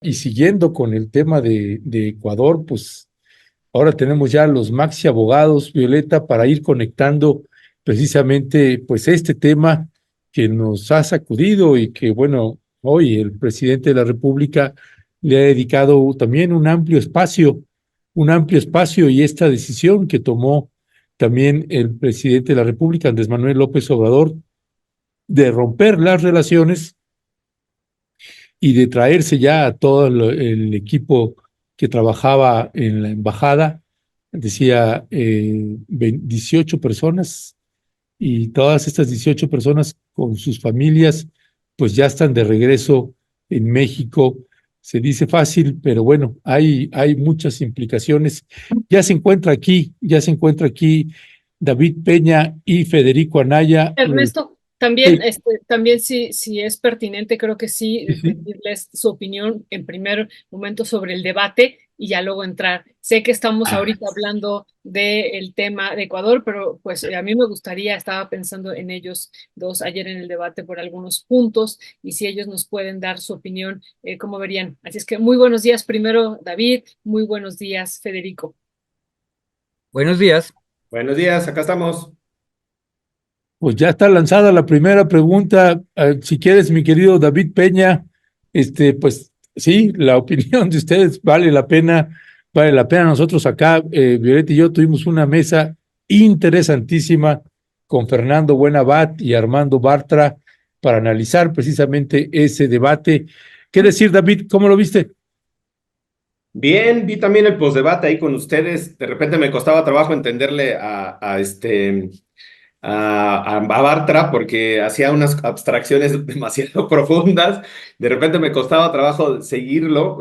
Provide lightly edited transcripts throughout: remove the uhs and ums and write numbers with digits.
Y siguiendo con el tema de Ecuador, pues ahora tenemos ya los maxi abogados, Violeta, para ir conectando precisamente pues este tema que nos ha sacudido y que, bueno, hoy el presidente de la República le ha dedicado también un amplio espacio y esta decisión que tomó también el presidente de la República, Andrés Manuel López Obrador, de romper las relaciones y de traerse ya a todo el equipo que trabajaba en la embajada, decía 18 personas, y todas estas 18 personas con sus familias, pues ya están de regreso en México. Se dice fácil, pero bueno, hay muchas implicaciones. Ya se encuentra aquí David Peña y Federico Anaya. Ernesto, también, Sí, también si es pertinente, creo que sí, sí, sí. pedirles su opinión en primer momento sobre el debate y ya luego entrar. Sé que estamos ahorita hablando del tema de Ecuador, pero pues a mí me gustaría, estaba pensando en ellos dos ayer en el debate por algunos puntos y si ellos nos pueden dar su opinión, ¿cómo verían? Así es que muy buenos días primero, David, muy buenos días, Federico. Buenos días. Buenos días, acá estamos. Pues ya está lanzada la primera pregunta. Si quieres, mi querido David Peña, pues sí, la opinión de ustedes vale la pena, vale la pena. Nosotros acá, Violeta y yo tuvimos una mesa interesantísima con Fernando Buenavat y Armando Bartra para analizar precisamente ese debate. ¿Qué decir, David? ¿Cómo lo viste? Bien, vi también el postdebate ahí con ustedes. De repente me costaba trabajo entenderle a Bartra porque hacía unas abstracciones demasiado profundas. De repente me costaba trabajo seguirlo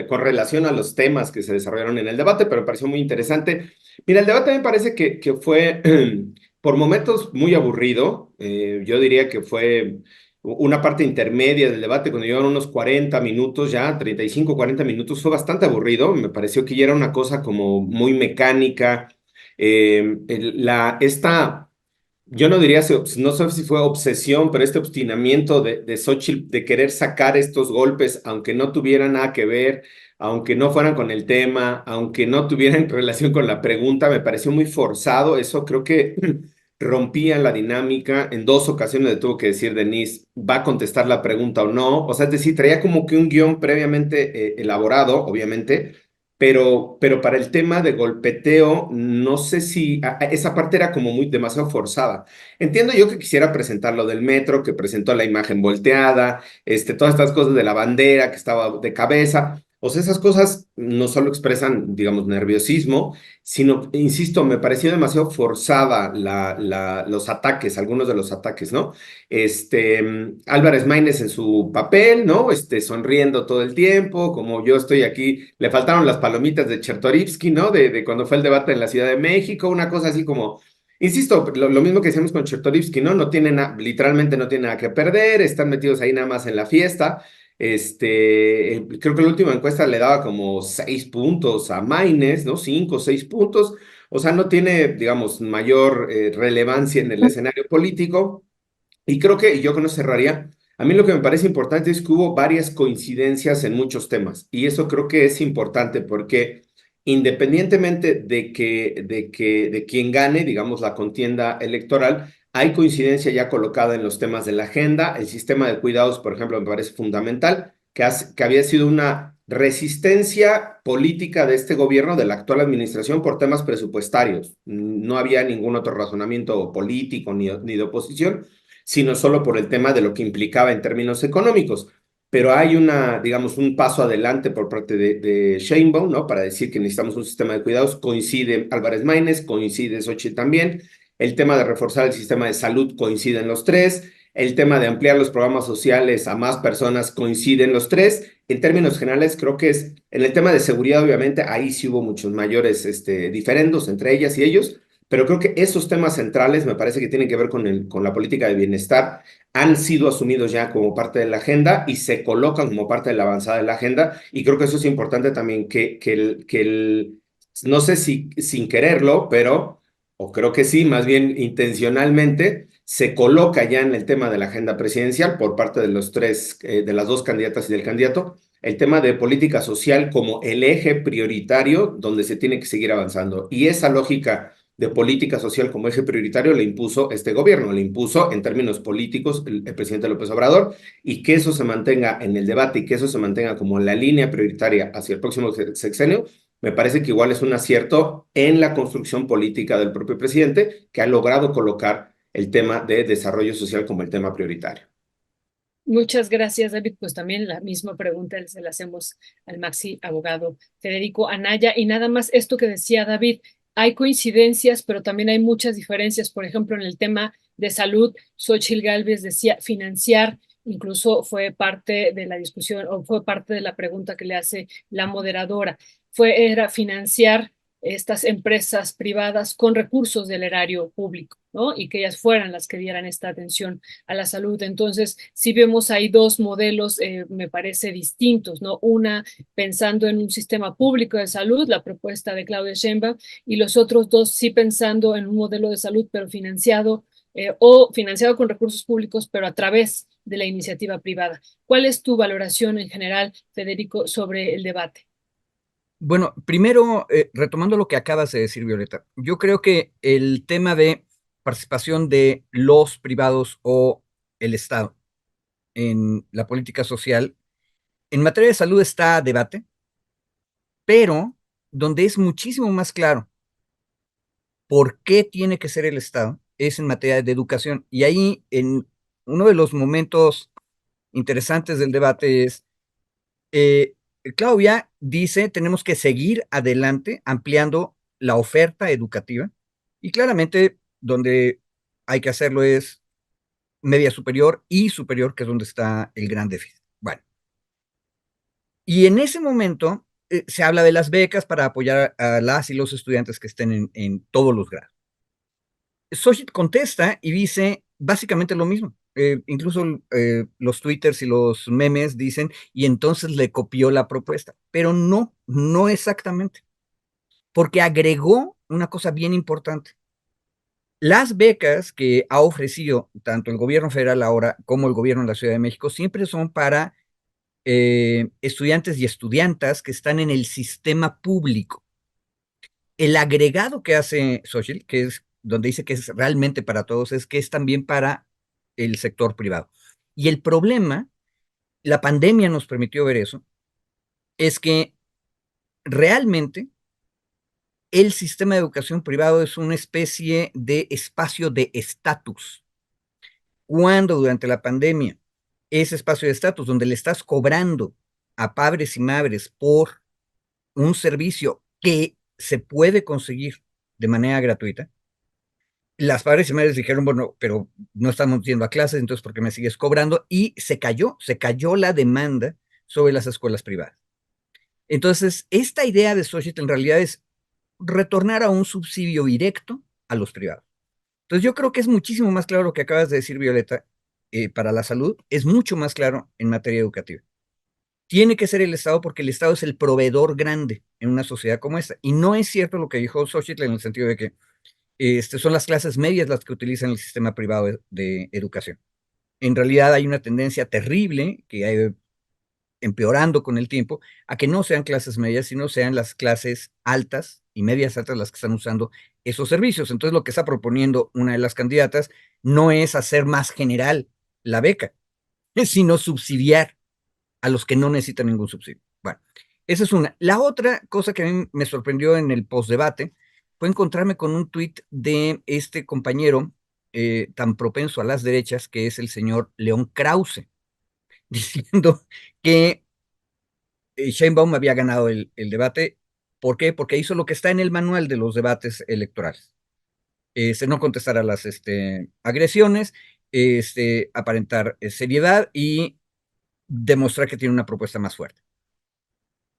con relación a los temas que se desarrollaron en el debate, pero me pareció muy interesante. Mira, el debate me parece que fue por momentos muy aburrido. Yo diría que fue una parte intermedia del debate, cuando llevaron unos 40 minutos ya, 35, 40 minutos, fue bastante aburrido. Me pareció que ya era una cosa como muy mecánica. Esta yo no diría, no sé si fue obsesión, pero este obstinamiento de Xóchitl de querer sacar estos golpes, aunque no tuvieran nada que ver, aunque no fueran con el tema, aunque no tuvieran relación con la pregunta, me pareció muy forzado. Eso creo que rompía la dinámica. En dos ocasiones le tuvo que decir Denise, ¿va a contestar la pregunta o no? O sea, es decir, traía como que un guión previamente elaborado, obviamente, pero para el tema de golpeteo, no sé si esa parte era como muy demasiado forzada. Entiendo yo que quisiera presentar lo del metro, que presentó la imagen volteada, todas estas cosas de la bandera que estaba de cabeza. O sea, esas cosas no solo expresan, digamos, nerviosismo, sino, insisto, me pareció demasiado forzada los ataques, algunos de los ataques, ¿no? Álvarez Maínez en su papel, ¿no? Sonriendo todo el tiempo, como yo estoy aquí, le faltaron las palomitas de Chertorivsky, ¿no? De cuando fue el debate en la Ciudad de México, una cosa así como, insisto, lo mismo que decíamos con Chertorivsky, ¿no? No tienen, literalmente no tienen nada que perder, están metidos ahí nada más en la fiesta. Creo que la última encuesta le daba como 6 puntos a Maínez, ¿no? 5 o 6 puntos. O sea, no tiene, digamos, mayor relevancia en el escenario político. Y creo que, y yo con eso cerraría, a mí lo que me parece importante es que hubo varias coincidencias en muchos temas, y eso creo que es importante porque independientemente de quien gane, digamos, la contienda electoral, hay coincidencia ya colocada en los temas de la agenda. El sistema de cuidados, por ejemplo, me parece fundamental, que había sido una resistencia política de este gobierno, de la actual administración, por temas presupuestarios. No había ningún otro razonamiento político ni de oposición, sino solo por el tema de lo que implicaba en términos económicos. Pero hay digamos, un paso adelante por parte de Sheinbaum, ¿no? Para decir que necesitamos un sistema de cuidados. Coincide Álvarez Maínez, coincide Xochitl también. El tema de reforzar el sistema de salud coinciden los tres. El tema de ampliar los programas sociales a más personas coinciden los tres. En términos generales, creo que en el tema de seguridad, obviamente, ahí sí hubo muchos mayores diferendos entre ellas y ellos, pero creo que esos temas centrales me parece que tienen que ver con la política de bienestar, han sido asumidos ya como parte de la agenda y se colocan como parte de la avanzada de la agenda, y creo que eso es importante también, no sé si sin quererlo, pero, o creo que sí, más bien intencionalmente, se coloca ya en el tema de la agenda presidencial por parte de los tres, de las dos candidatas y del candidato, el tema de política social como el eje prioritario donde se tiene que seguir avanzando. Y esa lógica de política social como eje prioritario le impuso este gobierno, le impuso en términos políticos el presidente López Obrador, y que eso se mantenga en el debate y que eso se mantenga como la línea prioritaria hacia el próximo sexenio, me parece que igual es un acierto en la construcción política del propio presidente, que ha logrado colocar el tema de desarrollo social como el tema prioritario. Muchas gracias, David. Pues también la misma pregunta se la hacemos al maxi abogado Federico Anaya. Y nada más esto que decía David, hay coincidencias, pero también hay muchas diferencias. Por ejemplo, en el tema de salud, Xóchitl Gálvez decía financiar, incluso fue parte de la discusión o fue parte de la pregunta que le hace la moderadora. Era financiar estas empresas privadas con recursos del erario público, ¿no? Y que ellas fueran las que dieran esta atención a la salud. Entonces, sí vemos ahí dos modelos, me parece, distintos, ¿no? Una pensando en un sistema público de salud, la propuesta de Claudia Sheinbaum, y los otros dos sí pensando en un modelo de salud, pero financiado o financiado con recursos públicos, pero a través de la iniciativa privada. ¿Cuál es tu valoración en general, Federico, sobre el debate? Bueno, primero, retomando lo que acabas de decir, Violeta, yo creo que el tema de participación de los privados o el Estado en la política social, en materia de salud está a debate, pero donde es muchísimo más claro por qué tiene que ser el Estado es en materia de educación. Y ahí, en uno de los momentos interesantes del debate es, eh, Claudia dice, tenemos que seguir adelante ampliando la oferta educativa y claramente donde hay que hacerlo es media superior y superior, que es donde está el gran déficit. Bueno, y en ese momento se habla de las becas para apoyar a las y los estudiantes que estén en todos los grados. Xochitl contesta y dice básicamente lo mismo. Incluso los twitters y los memes dicen, y entonces le copió la propuesta, pero no, no exactamente, porque agregó una cosa bien importante. Las becas que ha ofrecido tanto el gobierno federal ahora como el gobierno de la Ciudad de México siempre son para estudiantes y estudiantas que están en el sistema público. El agregado que hace Xochitl, que es donde dice que es realmente para todos, es que es también para el sector privado. Y el problema, la pandemia nos permitió ver eso, es que realmente el sistema de educación privado es una especie de espacio de estatus. Cuando durante la pandemia ese espacio de estatus donde le estás cobrando a padres y madres por un servicio que se puede conseguir de manera gratuita, las padres y madres dijeron, bueno, pero no estamos yendo a clases, entonces ¿por qué me sigues cobrando? Y se cayó la demanda sobre las escuelas privadas. Entonces, esta idea de Xochitl en realidad es retornar a un subsidio directo a los privados. Entonces, yo creo que es muchísimo más claro lo que acabas de decir, Violeta, para la salud, es mucho más claro en materia educativa. Tiene que ser el Estado porque el Estado es el proveedor grande en una sociedad como esta. Y no es cierto lo que dijo Xochitl en el sentido de que son las clases medias las que utilizan el sistema privado de educación. En realidad hay una tendencia terrible que ha ido empeorando con el tiempo a que no sean clases medias, sino sean las clases altas y medias altas las que están usando esos servicios. Entonces lo que está proponiendo una de las candidatas no es hacer más general la beca, sino subsidiar a los que no necesitan ningún subsidio. Bueno, esa es una. La otra cosa que a mí me sorprendió en el postdebate fue encontrarme con un tuit de este compañero tan propenso a las derechas, que es el señor León Krause, diciendo que Sheinbaum había ganado el debate. ¿Por qué? Porque hizo lo que está en el manual de los debates electorales. No contestar a las agresiones, aparentar seriedad y demostrar que tiene una propuesta más fuerte.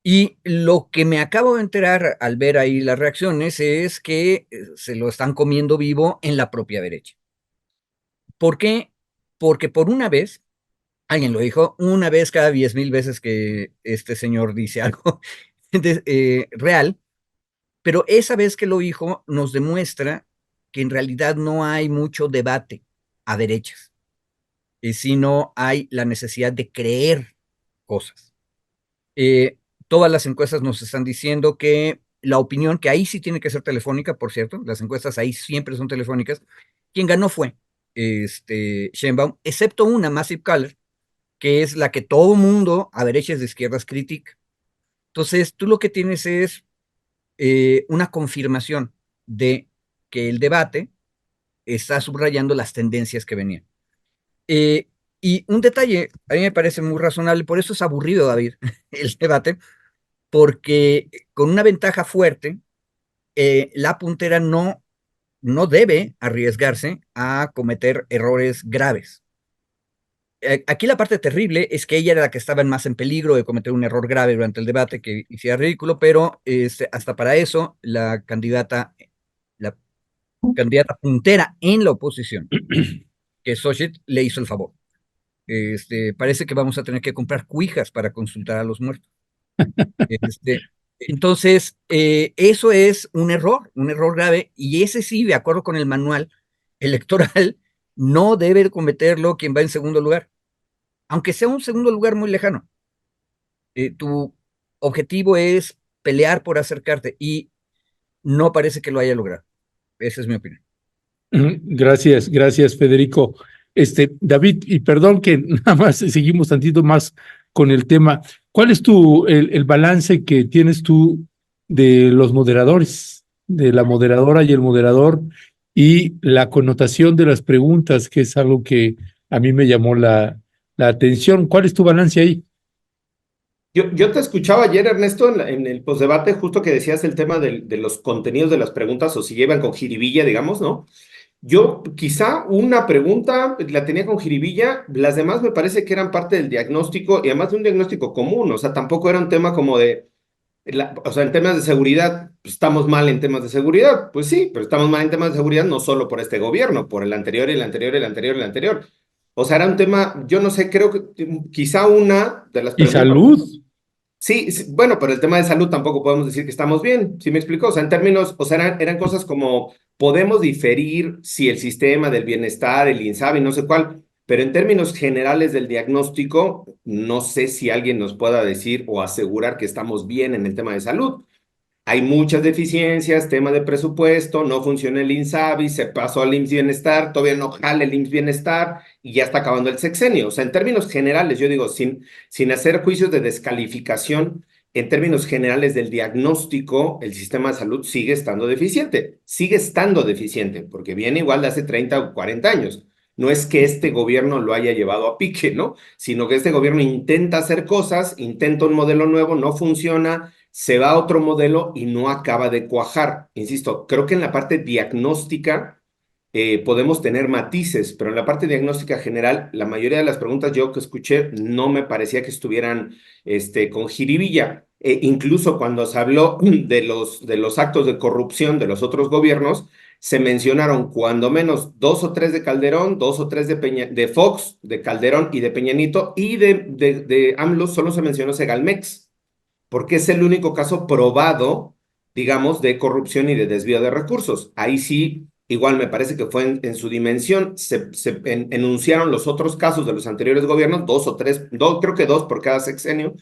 Y lo que me acabo de enterar al ver ahí las reacciones es que se lo están comiendo vivo en la propia derecha. ¿Por qué? Porque por una vez, alguien lo dijo, una vez cada 10,000 veces que este señor dice algo real, pero esa vez que lo dijo nos demuestra que en realidad no hay mucho debate a derechas, sino hay la necesidad de creer cosas. Todas las encuestas nos están diciendo que la opinión, que ahí sí tiene que ser telefónica, por cierto, las encuestas ahí siempre son telefónicas, quien ganó fue Sheinbaum, excepto una, Massive Caller, que es la que todo mundo a derechas de izquierdas critica. Entonces, tú lo que tienes es una confirmación de que el debate está subrayando las tendencias que venían. Y un detalle, a mí me parece muy razonable, por eso es aburrido, David, el debate, porque con una ventaja fuerte, la puntera no debe arriesgarse a cometer errores graves. Aquí la parte terrible es que ella era la que estaba más en peligro de cometer un error grave durante el debate que hiciera ridículo, pero hasta para eso la candidata puntera en la oposición, que es Xochitl, le hizo el favor. Parece que vamos a tener que comprar cuijas para consultar a los muertos. Entonces, eso es un error grave, y ese sí, de acuerdo con el manual electoral, no debe cometerlo quien va en segundo lugar, aunque sea un segundo lugar muy lejano. Tu objetivo es pelear por acercarte, y no parece que lo haya logrado. Esa es mi opinión. Gracias, gracias, Federico. David, y perdón que nada más seguimos tantito más con el tema. ¿Cuál es el balance que tienes tú de los moderadores, de la moderadora y el moderador, y la connotación de las preguntas, que es algo que a mí me llamó la atención? ¿Cuál es tu balance ahí? Yo te escuchaba ayer, Ernesto, en el postdebate, justo que decías el tema de los contenidos de las preguntas, o si llevan con jiribilla, digamos, ¿no? Yo quizá una pregunta la tenía con jiribilla, las demás me parece que eran parte del diagnóstico, y además de un diagnóstico común, o sea, tampoco era un tema como o sea, en temas de seguridad, pues, estamos mal en temas de seguridad, pues sí, pero estamos mal en temas de seguridad no solo por este gobierno, por el anterior, y el anterior, y el anterior, y el anterior. O sea, era un tema, yo no sé, creo que quizá una de las ¿Y preguntas. salud? Sí, sí, bueno, pero el tema de salud tampoco podemos decir que estamos bien, ¿sí me explico? O sea, en términos, o sea, eran cosas como, podemos diferir si el sistema del bienestar, el INSABI, no sé cuál, pero en términos generales del diagnóstico, no sé si alguien nos pueda decir o asegurar que estamos bien en el tema de salud. Hay muchas deficiencias, tema de presupuesto, no funciona el INSABI, se pasó al IMSS Bienestar, todavía no jala el IMSS Bienestar y ya está acabando el sexenio. O sea, en términos generales, yo digo, sin hacer juicios de descalificación, en términos generales del diagnóstico, el sistema de salud sigue estando deficiente, porque viene igual de hace 30 o 40 años. No es que este gobierno lo haya llevado a pique, ¿no? Sino que este gobierno intenta hacer cosas, intenta un modelo nuevo, no funciona, se va a otro modelo y no acaba de cuajar. Insisto, creo que en la parte diagnóstica podemos tener matices, pero en la parte diagnóstica general, la mayoría de las preguntas yo que escuché no me parecía que estuvieran con jiribilla. Incluso cuando se habló de los actos de corrupción de los otros gobiernos, se mencionaron cuando menos 2 o 3 de Calderón, 2 o 3 de Fox, de Calderón y de Peña Nieto, y de AMLO solo se mencionó Segalmex, porque es el único caso probado, digamos, de corrupción y de desvío de recursos. Ahí sí, igual me parece que fue en su dimensión, se enunciaron los otros casos de los anteriores gobiernos, 2 o 3, creo que 2 por cada sexenio,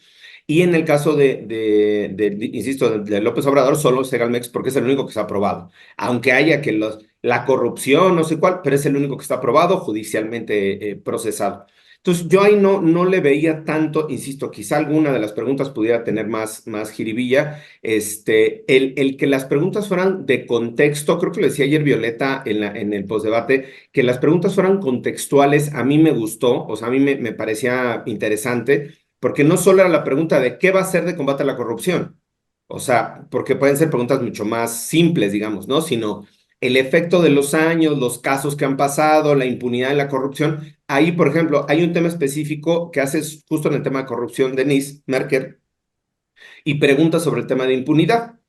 y en el caso insisto, de López Obrador, solo Segalmex, porque es el único que se ha aprobado. Aunque haya que la corrupción, no sé cuál, pero es el único que está aprobado, judicialmente procesado. Entonces, yo ahí no le veía tanto, insisto, quizá alguna de las preguntas pudiera tener más jiribilla. El que las preguntas fueran de contexto, creo que lo decía ayer Violeta en el postdebate, que las preguntas fueran contextuales, a mí me gustó, o sea, a mí me parecía interesante, porque no solo era la pregunta de qué va a hacer de combate a la corrupción, o sea, porque pueden ser preguntas mucho más simples, digamos, ¿no? Sino el efecto de los años, los casos que han pasado, la impunidad y la corrupción. Ahí, por ejemplo, hay un tema específico que hace justo en el tema de corrupción, Denise Merker, y pregunta sobre el tema de impunidad.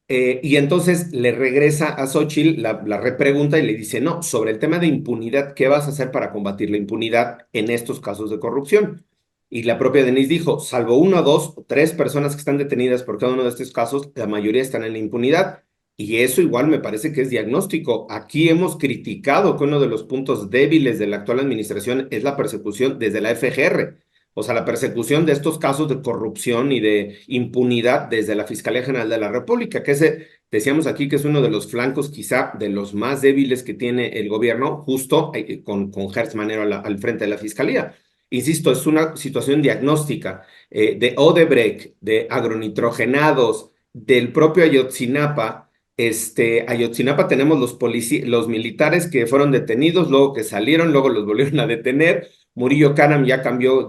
Y entonces le regresa a Xochitl la repregunta y le dice, no, sobre el tema de impunidad, ¿qué vas a hacer para combatir la impunidad en estos casos de corrupción? Y la propia Denise dijo, salvo 1, 2 o 3 personas que están detenidas por cada uno de estos casos, la mayoría están en la impunidad. Y eso igual me parece que es diagnóstico. Aquí hemos criticado que uno de los puntos débiles de la actual administración es la persecución desde la FGR. O sea, la persecución de estos casos de corrupción y de impunidad desde la Fiscalía General de la República, que decíamos aquí que es uno de los flancos quizá de los más débiles que tiene el gobierno, justo con Gertz Manero al frente de la Fiscalía. Insisto, es una situación diagnóstica de Odebrecht, de agronitrogenados, del propio Ayotzinapa. Ayotzinapa tenemos los militares que fueron detenidos, luego que salieron, luego los volvieron a detener. Murillo Karam ya cambió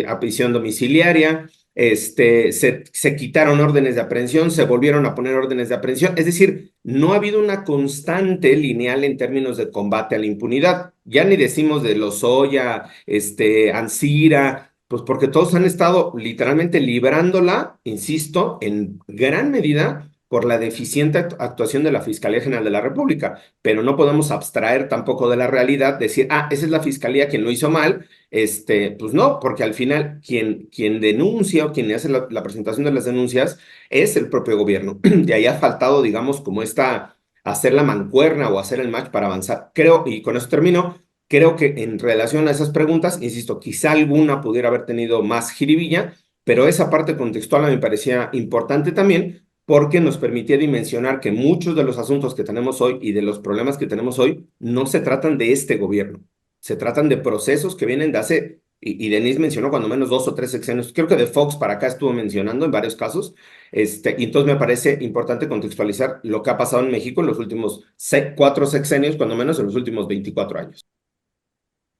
a prisión domiciliaria. Se quitaron órdenes de aprehensión, se volvieron a poner órdenes de aprehensión. Es decir, no ha habido una constante lineal en términos de combate a la impunidad. Ya ni decimos de Lozoya, Ancira, pues porque todos han estado literalmente librándola, insisto, en gran medida por la deficiente actuación de la Fiscalía General de la República, pero no podemos abstraer tampoco de la realidad, decir, esa es la Fiscalía quien lo hizo mal, pues no, porque al final quien denuncia o quien hace la presentación de las denuncias es el propio gobierno. De ahí ha faltado, digamos, como hacer la mancuerna o hacer el match para avanzar. Creo, y con eso termino, creo que en relación a esas preguntas, insisto, quizá alguna pudiera haber tenido más jiribilla, pero esa parte contextual me parecía importante también porque nos permitía dimensionar que muchos de los asuntos que tenemos hoy y de los problemas que tenemos hoy no se tratan de este gobierno, se tratan de procesos que vienen de hace, y Denise mencionó cuando menos 2 o 3 sexenios, creo que de Fox para acá estuvo mencionando en varios casos, y entonces me parece importante contextualizar lo que ha pasado en México en los últimos 4 sexenios, cuando menos en los últimos 24 años.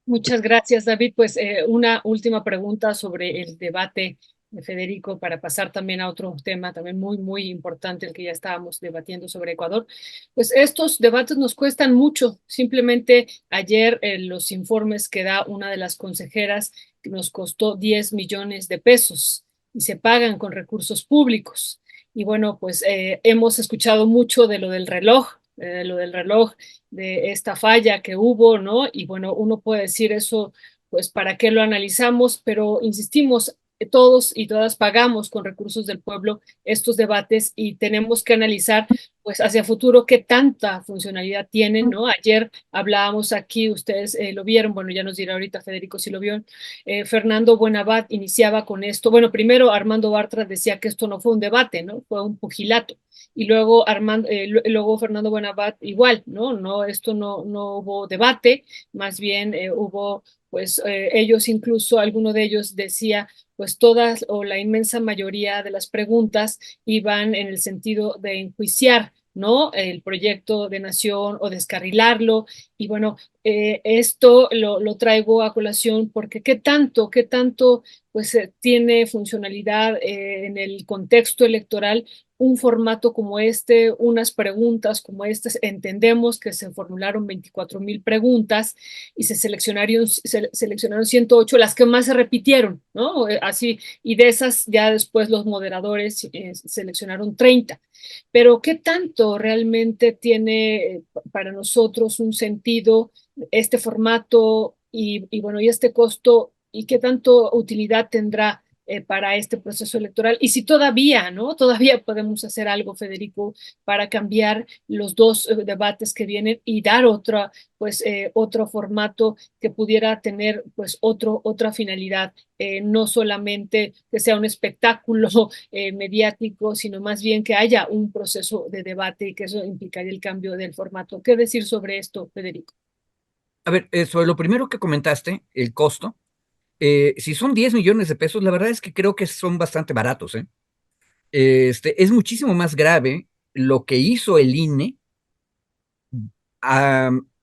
Muchas gracias, David. Pues una última pregunta sobre el debate de Federico para pasar también a otro tema también muy, muy importante, el que ya estábamos debatiendo sobre Ecuador. Pues estos debates nos cuestan mucho. Simplemente ayer los informes que da una de las consejeras que nos costó 10 millones de pesos y se pagan con recursos públicos. Y bueno, pues hemos escuchado mucho de lo del reloj, de esta falla que hubo, ¿no? Y bueno, uno puede decir eso, pues, ¿para qué lo analizamos? Pero insistimos, todos y todas pagamos con recursos del pueblo estos debates y tenemos que analizar, pues, hacia futuro qué tanta funcionalidad tienen, ¿no? Ayer hablábamos aquí, ustedes lo vieron, bueno, ya nos dirá ahorita Federico si lo vio, Fernando Buenabad iniciaba con esto, bueno, primero Armando Bartra decía que esto no fue un debate, ¿no? Fue un pugilato y luego luego Fernando Buenabad igual, ¿no? No, esto no hubo debate, más bien hubo, pues ellos incluso, alguno de ellos decía, pues todas o la inmensa mayoría de las preguntas iban en el sentido de enjuiciar, ¿no? El proyecto de nación o descarrilarlo. Y bueno, esto lo traigo a colación porque qué tanto, pues tiene funcionalidad en el contexto electoral un formato como este, unas preguntas como estas. Entendemos que se formularon 24,000 preguntas y seleccionaron 108, las que más se repitieron, ¿no? Así, y de esas ya después los moderadores seleccionaron 30. Pero ¿qué tanto realmente tiene para nosotros un sentido este formato y bueno, y este costo y qué tanto utilidad tendrá para este proceso electoral? Y si todavía, ¿no? Todavía podemos hacer algo, Federico, para cambiar los dos debates que vienen y dar otro formato que pudiera tener pues otra finalidad, no solamente que sea un espectáculo mediático, sino más bien que haya un proceso de debate y que eso implicaría el cambio del formato. ¿Qué decir sobre esto, Federico? A ver, sobre lo primero que comentaste, el costo, si son 10 millones de pesos, la verdad es que creo que son bastante baratos, ¿eh? Es muchísimo más grave lo que hizo el INE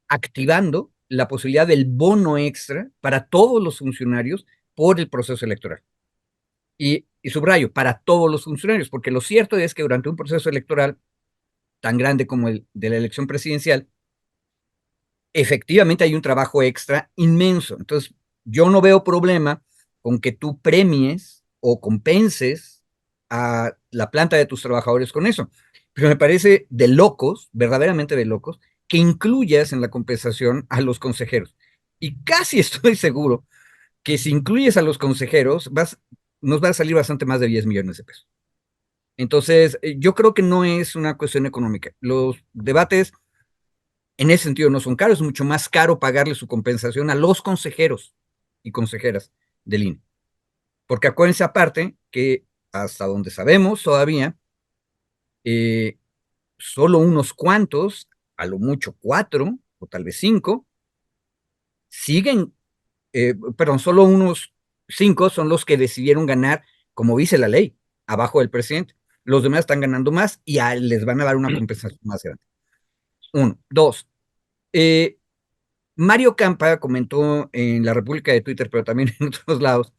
activando la posibilidad del bono extra para todos los funcionarios por el proceso electoral. Y subrayo, para todos los funcionarios, porque lo cierto es que durante un proceso electoral tan grande como el de la elección presidencial, efectivamente hay un trabajo extra inmenso. Entonces, yo no veo problema con que tú premies o compenses a la planta de tus trabajadores con eso. Pero me parece de locos, verdaderamente de locos, que incluyas en la compensación a los consejeros. Y casi estoy seguro que si incluyes a los consejeros, nos va a salir bastante más de 10 millones de pesos. Entonces, yo creo que no es una cuestión económica. Los debates en ese sentido no son caros, es mucho más caro pagarle su compensación a los consejeros y consejeras del INE. Porque acuérdense aparte que hasta donde sabemos todavía, solo unos cuantos, a lo mucho 4 o tal vez 5, siguen, perdón, solo unos 5 son los que decidieron ganar, como dice la ley, abajo del presidente. Los demás están ganando más y les van a dar una compensación más grande. 1. 2. Mario Campa comentó en la República de Twitter, pero también en otros lados,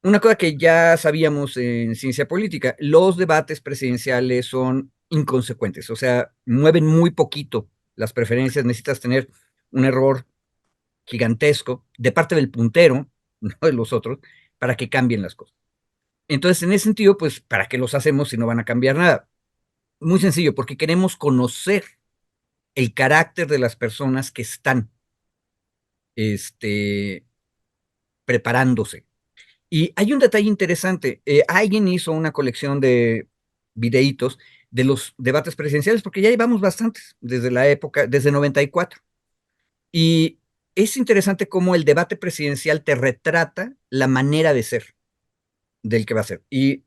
una cosa que ya sabíamos en ciencia política: los debates presidenciales son inconsecuentes, o sea, mueven muy poquito las preferencias, necesitas tener un error gigantesco de parte del puntero, no de los otros, para que cambien las cosas. Entonces, en ese sentido, pues, ¿para qué los hacemos si no van a cambiar nada? Muy sencillo, porque queremos conocer el carácter de las personas que están preparándose. Y hay un detalle interesante. Alguien hizo una colección de videitos de los debates presidenciales, porque ya llevamos bastantes desde la época, desde 94. Y es interesante cómo el debate presidencial te retrata la manera de ser del que va a ser. Y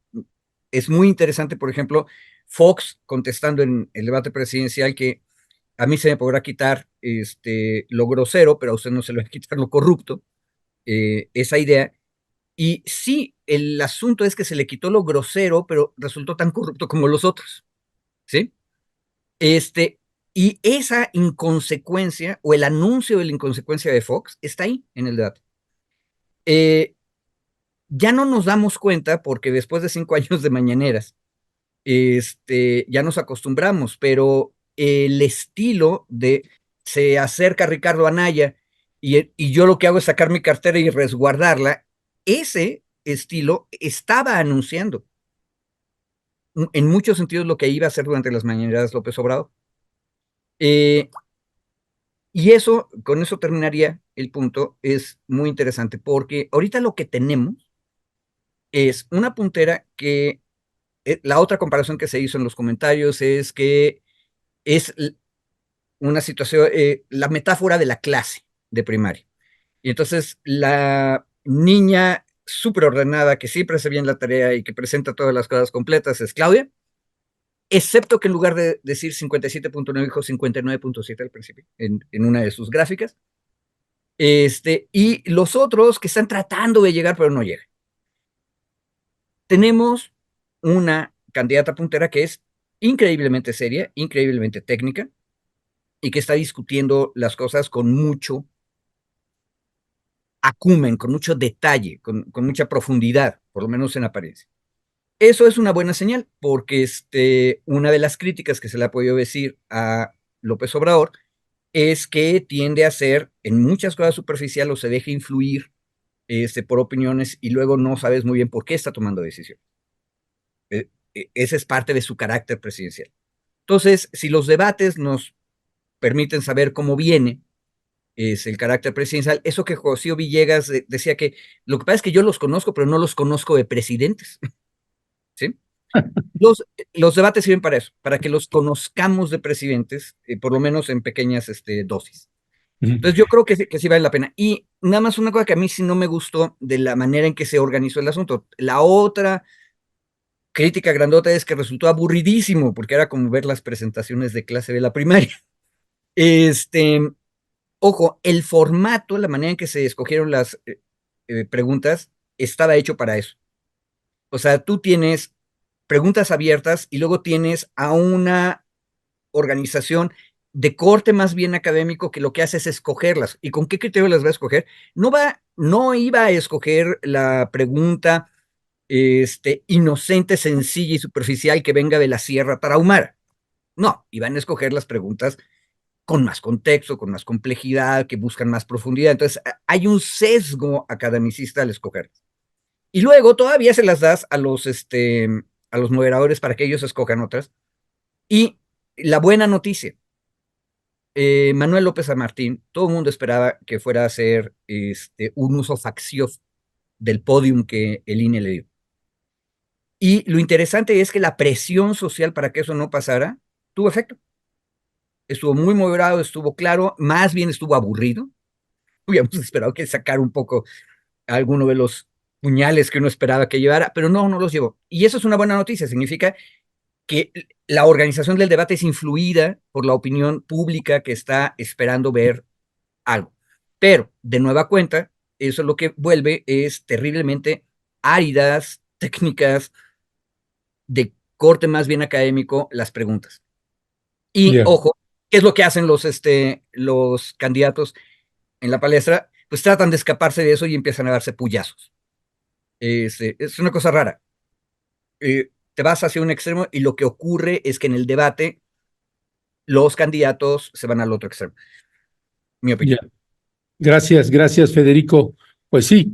es muy interesante, por ejemplo, Fox contestando en el debate presidencial que a mí se me podrá quitar lo grosero, pero a usted no se le va a quitar lo corrupto, esa idea. Y sí, el asunto es que se le quitó lo grosero, pero resultó tan corrupto como los otros, ¿sí? Y esa inconsecuencia, o el anuncio de la inconsecuencia de Fox, está ahí en el debate. Ya no nos damos cuenta porque después de 5 años de mañaneras, ya nos acostumbramos, pero el estilo de se acerca Ricardo Anaya y yo lo que hago es sacar mi cartera y resguardarla, ese estilo estaba anunciando en muchos sentidos lo que iba a hacer durante las mañaneras López Obrador. Y eso, con eso terminaría el punto. Es muy interesante porque ahorita lo que tenemos es una puntera que la otra comparación que se hizo en los comentarios es que es una situación, la metáfora de la clase de primaria. Y entonces la niña súper ordenada, que siempre hace bien la tarea y que presenta todas las cosas completas, es Claudia, excepto que en lugar de decir 57.9 dijo 59.7 al principio, en una de sus gráficas. Y los otros que están tratando de llegar, pero no llegan. Tenemos una candidata puntera que es increíblemente seria, increíblemente técnica, y que está discutiendo las cosas con mucho acumen, con mucho detalle, con mucha profundidad, por lo menos en apariencia. Eso es una buena señal, porque una de las críticas que se le ha podido decir a López Obrador es que tiende a ser en muchas cosas superficial o se deja influir por opiniones y luego no sabes muy bien por qué está tomando decisiones. Ese es parte de su carácter presidencial. Entonces, si los debates nos permiten saber cómo viene es el carácter presidencial, eso que José Villegas decía que lo que pasa es que yo los conozco, pero no los conozco de presidentes, ¿sí? Los debates sirven para eso, para que los conozcamos de presidentes, por lo menos en pequeñas dosis. Entonces yo creo que sí vale la pena. Y nada más una cosa que a mí sí no me gustó de la manera en que se organizó el asunto. La otra crítica grandota es que resultó aburridísimo, porque era como ver las presentaciones de clase de la primaria. Ojo, el formato, la manera en que se escogieron las preguntas, estaba hecho para eso. O sea, tú tienes preguntas abiertas y luego tienes a una organización de corte más bien académico que lo que hace es escogerlas. ¿Y con qué criterio las va a escoger? No iba a escoger la pregunta inocente, sencilla y superficial que venga de la Sierra Tarahumara. No, iban a escoger las preguntas con más contexto, con más complejidad, que buscan más profundidad. Entonces, hay un sesgo academicista al escoger. Y luego todavía se las das a los moderadores para que ellos escojan otras. Y la buena noticia, Manuel López San Martín, todo el mundo esperaba que fuera a hacer un uso faccioso del podium que el INE le dio. Y lo interesante es que la presión social para que eso no pasara tuvo efecto. Estuvo muy moderado, estuvo claro, más bien estuvo aburrido. Hubiéramos esperado que sacara un poco alguno de los puñales que uno esperaba que llevara, pero no los llevó. Y eso es una buena noticia, significa que la organización del debate es influida por la opinión pública que está esperando ver algo. Pero, de nueva cuenta, eso lo que vuelve es terriblemente áridas, técnicas, de corte más bien académico, las preguntas. Y, Ya. ojo, ¿qué es lo que hacen los candidatos en la palestra? Pues tratan de escaparse de eso y empiezan a darse puyazos. Es una cosa rara. Te vas hacia un extremo y lo que ocurre es que en el debate los candidatos se van al otro extremo. Mi opinión. Ya. Gracias, Federico. Pues sí,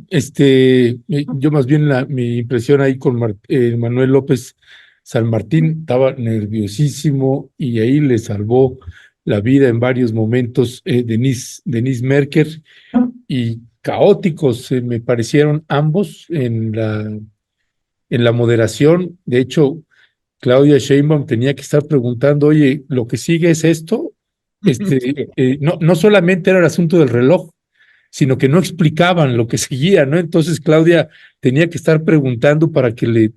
yo más bien mi impresión ahí con Manuel López San Martín estaba nerviosísimo y ahí le salvó la vida en varios momentos Denise Merker y caóticos me parecieron ambos en la moderación. De hecho, Claudia Sheinbaum tenía que estar preguntando, oye, ¿lo que sigue es esto? No solamente era el asunto del reloj, sino que no explicaban lo que seguía, ¿no? Entonces Claudia tenía que estar preguntando para que le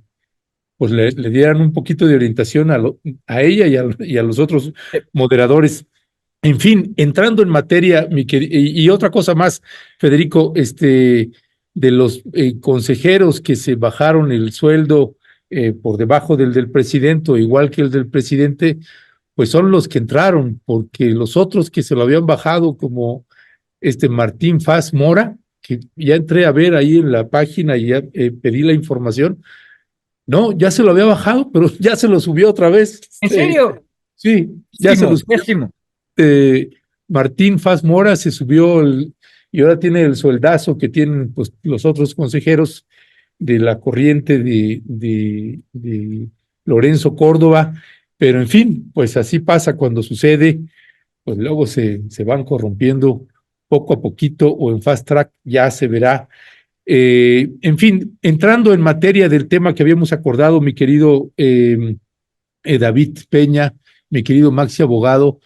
dieran un poquito de orientación a ella y a los otros moderadores. En fin, entrando en materia, y otra cosa más, Federico, de los consejeros que se bajaron el sueldo por debajo del presidente, o igual que el del presidente, pues son los que entraron, porque los otros que se lo habían bajado, como Martín Faz Mora, que ya entré a ver ahí en la página y ya pedí la información. No, ya se lo había bajado, pero ya se lo subió otra vez. ¿En serio? Sí, ya se lo subió. Pésimo. Martín Faz Mora se subió y ahora tiene el sueldazo que tienen pues, los otros consejeros de la corriente de Lorenzo Córdoba, pero en fin, pues así pasa cuando sucede, pues luego se van corrompiendo poco a poquito o en fast track ya se verá. En fin, entrando en materia del tema que habíamos acordado, mi querido David Peña, mi querido Maxi Abogado,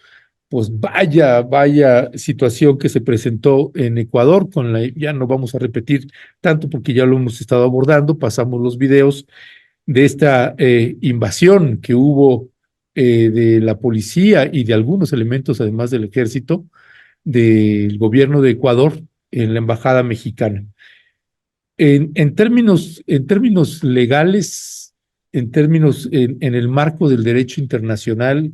pues vaya situación que se presentó en Ecuador, ya no vamos a repetir tanto porque ya lo hemos estado abordando, pasamos los videos de esta invasión que hubo de la policía y de algunos elementos, además del ejército, del gobierno de Ecuador en la embajada mexicana. En términos legales, en el marco del derecho internacional,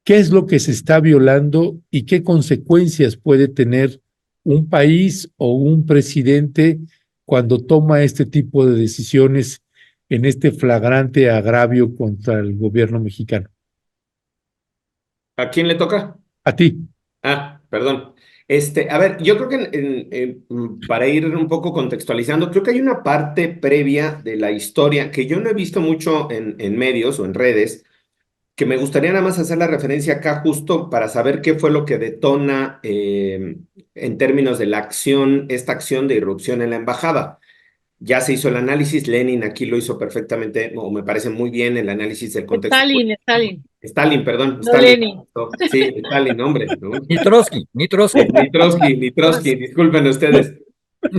¿qué es lo que se está violando y qué consecuencias puede tener un país o un presidente cuando toma este tipo de decisiones en este flagrante agravio contra el gobierno mexicano? ¿A quién le toca? A ti. Perdón. A ver, yo creo que para ir un poco contextualizando, creo que hay una parte previa de la historia que yo no he visto mucho en medios o en redes, que me gustaría nada más hacer la referencia acá justo para saber qué fue lo que detona en términos de la acción, esta acción de irrupción en la embajada. Ya se hizo el análisis, Lenin aquí lo hizo perfectamente, o me parece muy bien el análisis del contexto. Stalin, perdón. No Lenin. Sí, Stalin, hombre, ¿no? Ni Trotsky. Ni Trotsky, disculpen ustedes.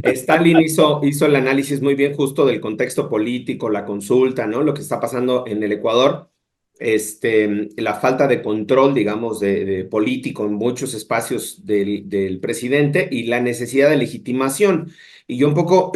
Stalin hizo el análisis muy bien justo del contexto político, la consulta, ¿no? Lo que está pasando en el Ecuador, la falta de control, digamos, de político en muchos espacios del presidente y la necesidad de legitimación. Y yo un poco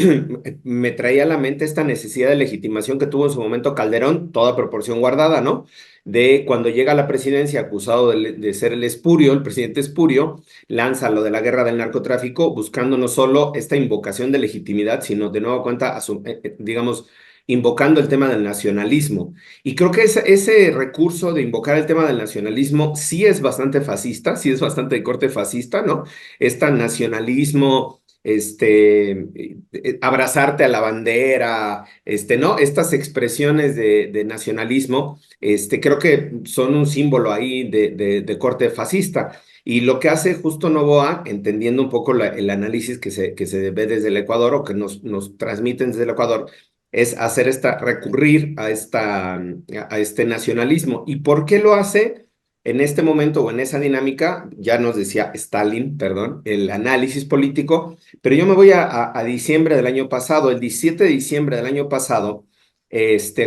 me traía a la mente esta necesidad de legitimación que tuvo en su momento Calderón, toda proporción guardada, ¿no? De cuando llega a la presidencia acusado de ser el espurio, el presidente espurio, lanza lo de la guerra del narcotráfico, buscando no solo esta invocación de legitimidad, sino de nuevo cuenta, digamos, invocando el tema del nacionalismo. Y creo que ese recurso de invocar el tema del nacionalismo sí es bastante fascista, sí es bastante de corte fascista, ¿no? Este nacionalismo, abrazarte a la bandera, ¿no? Estas expresiones de nacionalismo, creo que son un símbolo ahí de corte fascista. Y lo que hace justo Noboa, entendiendo un poco el análisis que se ve desde el Ecuador o que nos transmiten desde el Ecuador, es recurrir a este nacionalismo. ¿Y por qué lo hace? en este momento o en esa dinámica, ya nos decía Stalin, perdón, el análisis político, pero yo me voy a diciembre del año pasado, el 17 de diciembre del año pasado,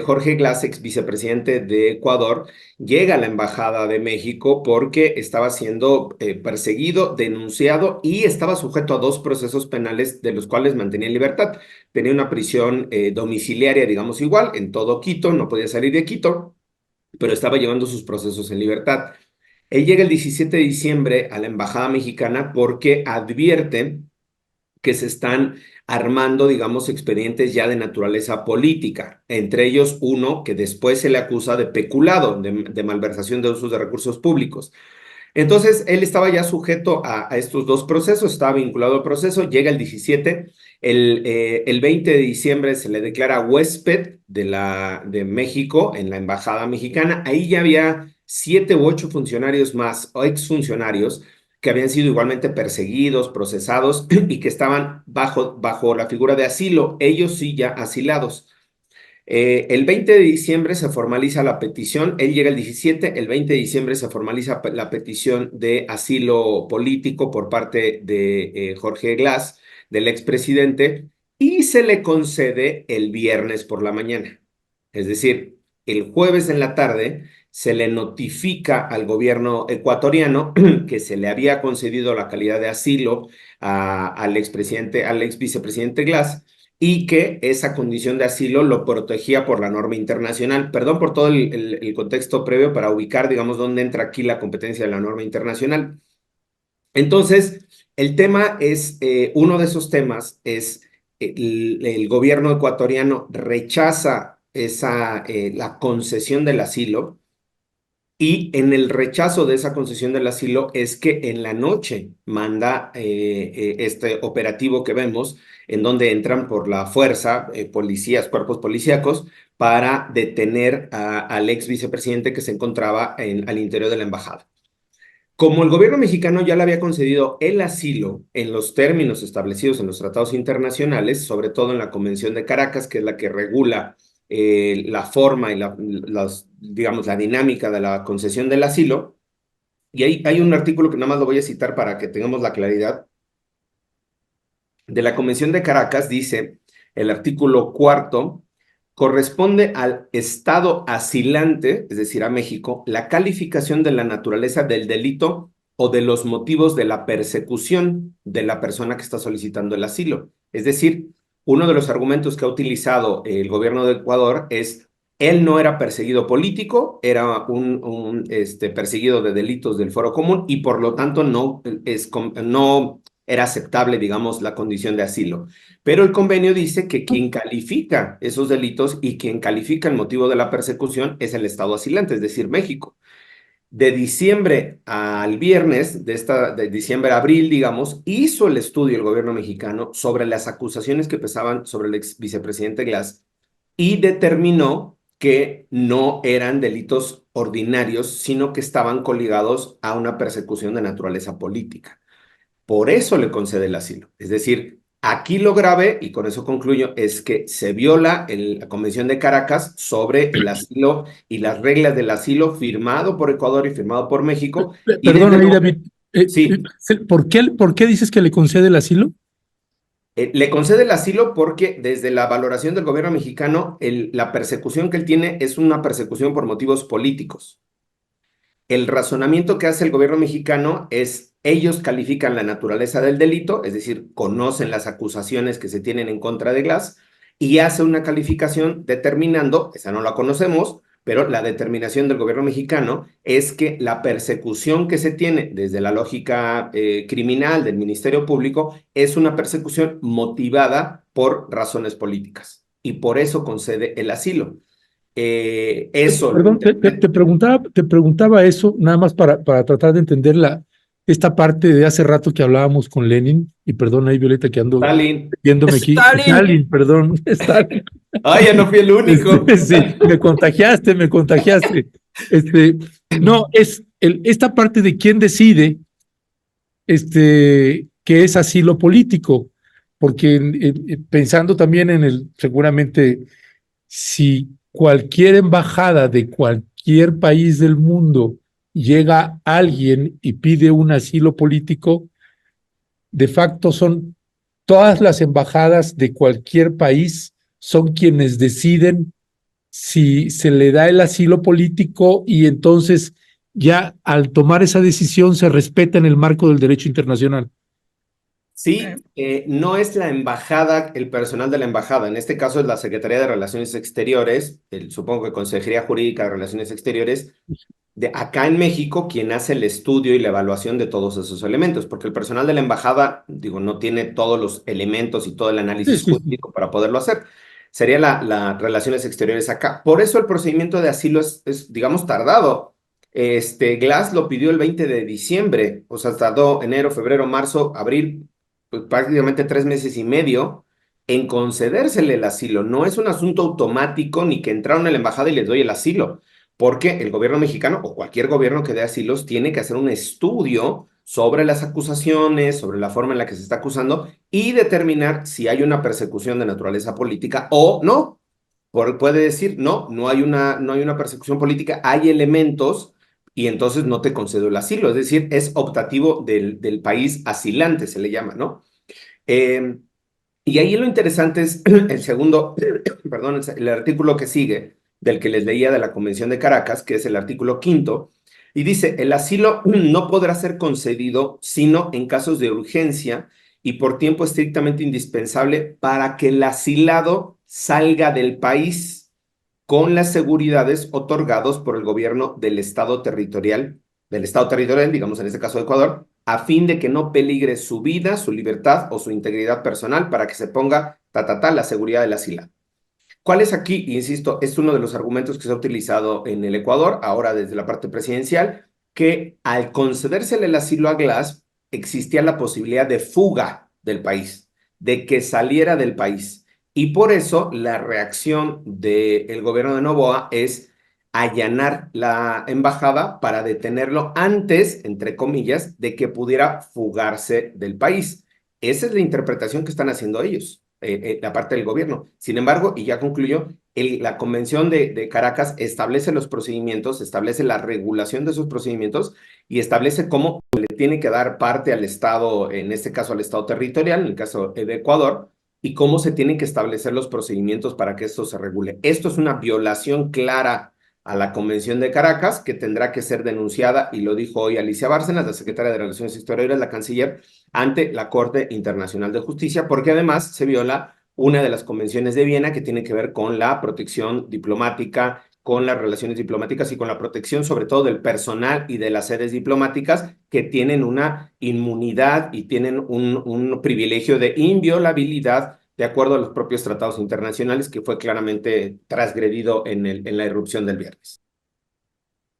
Jorge Glass, ex vicepresidente de Ecuador, llega a la Embajada de México porque estaba siendo perseguido, denunciado y estaba sujeto a 2 procesos penales de los cuales mantenía en libertad. Tenía una prisión domiciliaria, digamos igual, en todo Quito, no podía salir de Quito, pero estaba llevando sus procesos en libertad. Él llega el 17 de diciembre a la Embajada Mexicana porque advierte que se están armando, digamos, expedientes ya de naturaleza política, entre ellos uno que después se le acusa de peculado, de malversación de usos de recursos públicos. Entonces, él estaba ya sujeto a estos 2 procesos, estaba vinculado al proceso, llega el 17, el 20 de diciembre se le declara huésped de México en la Embajada Mexicana. Ahí ya había 7 u 8 funcionarios más, o exfuncionarios, que habían sido igualmente perseguidos, procesados y que estaban bajo la figura de asilo, ellos sí ya asilados. El 20 de diciembre se formaliza la petición, él llega el 17, el 20 de diciembre se formaliza la petición de asilo político por parte de Jorge Glass, del expresidente, y se le concede el viernes por la mañana. Es decir, el jueves en la tarde se le notifica al gobierno ecuatoriano que se le había concedido la calidad de asilo al expresidente, al ex vicepresidente Glass, y que esa condición de asilo lo protegía por la norma internacional. Perdón por todo el contexto previo para ubicar, digamos, dónde entra aquí la competencia de la norma internacional. Entonces, el tema es, uno de esos temas es el gobierno ecuatoriano rechaza la concesión del asilo, y en el rechazo de esa concesión del asilo es que en la noche manda este operativo que vemos, en donde entran por la fuerza policías, cuerpos policíacos, para detener al ex vicepresidente que se encontraba al interior de la embajada. Como el gobierno mexicano ya le había concedido el asilo en los términos establecidos en los tratados internacionales, sobre todo en la Convención de Caracas, que es la que regula la forma y digamos, la dinámica de la concesión del asilo, y hay un artículo que nada más lo voy a citar para que tengamos la claridad, de la Convención de Caracas, dice el artículo 4, corresponde al Estado asilante, es decir, a México, la calificación de la naturaleza del delito o de los motivos de la persecución de la persona que está solicitando el asilo. Es decir, uno de los argumentos que ha utilizado el gobierno de Ecuador es: él no era perseguido político, era un perseguido de delitos del Foro Común y por lo tanto no era aceptable, digamos, la condición de asilo. Pero el convenio dice que quien califica esos delitos y quien califica el motivo de la persecución es el Estado asilante, es decir, México. De diciembre al viernes, de diciembre a abril, digamos, hizo el estudio el gobierno mexicano sobre las acusaciones que pesaban sobre el ex vicepresidente Glass y determinó que no eran delitos ordinarios, sino que estaban coligados a una persecución de naturaleza política. Por eso le concede el asilo. Es decir, aquí lo grave, y con eso concluyo, es que se viola la Convención de Caracas sobre el asilo y las reglas del asilo firmado por Ecuador y firmado por México. Y Perdón, ahí, David. sí. ¿Por qué dices que le concede el asilo? Le concede el asilo porque desde la valoración del gobierno mexicano, la persecución que él tiene es una persecución por motivos políticos. El razonamiento que hace el gobierno mexicano es: ellos califican la naturaleza del delito, es decir, conocen las acusaciones que se tienen en contra de Glass, y hace una calificación determinando, esa no la conocemos, pero la determinación del gobierno mexicano es que la persecución que se tiene desde la lógica criminal del Ministerio Público es una persecución motivada por razones políticas, y por eso concede el asilo. Eso. Perdón, te preguntaba eso nada más para tratar de entender esta parte de hace rato que hablábamos con Lenin, y perdón ahí, Violeta, que ando Stalin. viéndome aquí. Stalin, perdón. Stalin. Ay, ya no fui el único. Sí, me contagiaste. No, es esta parte de quién decide que es asilo político, porque pensando también seguramente, si cualquier embajada de cualquier país del mundo llega alguien y pide un asilo político, de facto son todas las embajadas de cualquier país son quienes deciden si se le da el asilo político y entonces ya al tomar esa decisión se respeta en el marco del derecho internacional. Sí, no es la embajada, el personal de la embajada, en este caso es la Secretaría de Relaciones Exteriores, supongo que Consejería Jurídica de Relaciones Exteriores, de acá en México, quien hace el estudio y la evaluación de todos esos elementos, porque el personal de la embajada, digo, no tiene todos los elementos y todo el Sí, análisis sí, sí. jurídico para poderlo hacer. Sería la Relaciones Exteriores acá. Por eso el procedimiento de asilo es, digamos, tardado. Glass lo pidió el 20 de diciembre, o sea, tardó enero, febrero, marzo, abril, pues prácticamente 3 meses y medio en concedérsele el asilo. No es un asunto automático ni que entraron a la embajada y les doy el asilo, porque el gobierno mexicano o cualquier gobierno que dé asilos tiene que hacer un estudio sobre las acusaciones, sobre la forma en la que se está acusando y determinar si hay una persecución de naturaleza política o no. Puede decir, no, no hay una persecución política, hay elementos y entonces no te concedo el asilo. Es decir, es optativo del país asilante, se le llama, ¿no? Eh, y ahí lo interesante es el segundo, perdón, el artículo que sigue, del que les leía de la Convención de Caracas, que es el artículo quinto, y dice, el asilo no podrá ser concedido sino en casos de urgencia y por tiempo estrictamente indispensable para que el asilado salga del país con las seguridades otorgados por el gobierno del Estado territorial, digamos en este caso de Ecuador, a fin de que no peligre su vida, su libertad o su integridad personal para que se ponga la seguridad del asilado. ¿Cuál es aquí? Insisto, es uno de los argumentos que se ha utilizado en el Ecuador, ahora desde la parte presidencial, que al concedérsele el asilo a Glass, existía la posibilidad de fuga del país, de que saliera del país. Y por eso la reacción del gobierno de Noboa es allanar la embajada para detenerlo antes, entre comillas, de que pudiera fugarse del país. Esa es la interpretación que están haciendo ellos, la parte del gobierno. Sin embargo, y ya concluyó, la Convención de Caracas establece los procedimientos, establece la regulación de esos procedimientos y establece cómo le tiene que dar parte al Estado, en este caso al Estado territorial, en el caso de Ecuador, y cómo se tienen que establecer los procedimientos para que esto se regule. Esto es una violación clara a la Convención de Caracas, que tendrá que ser denunciada, y lo dijo hoy Alicia Bárcenas, la secretaria de Relaciones Exteriores, la canciller, ante la Corte Internacional de Justicia, porque además se viola una de las convenciones de Viena que tiene que ver con la protección diplomática, con las relaciones diplomáticas y con la protección sobre todo del personal y de las sedes diplomáticas que tienen una inmunidad y tienen un privilegio de inviolabilidad de acuerdo a los propios tratados internacionales que fue claramente transgredido en la irrupción del viernes.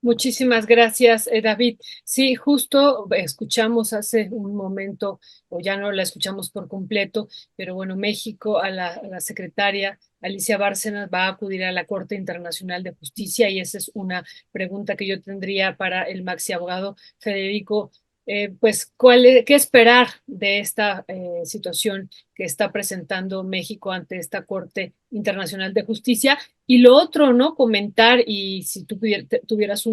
Muchísimas gracias, David. Sí, justo escuchamos hace un momento, o ya no la escuchamos por completo, pero bueno, México, a la secretaria Alicia Bárcenas va a acudir a la Corte Internacional de Justicia y esa es una pregunta que yo tendría para el maxi abogado Federico. Pues, ¿qué esperar de esta situación que está presentando México ante esta Corte Internacional de Justicia? Y lo otro, ¿no? Comentar y si tú tuvieras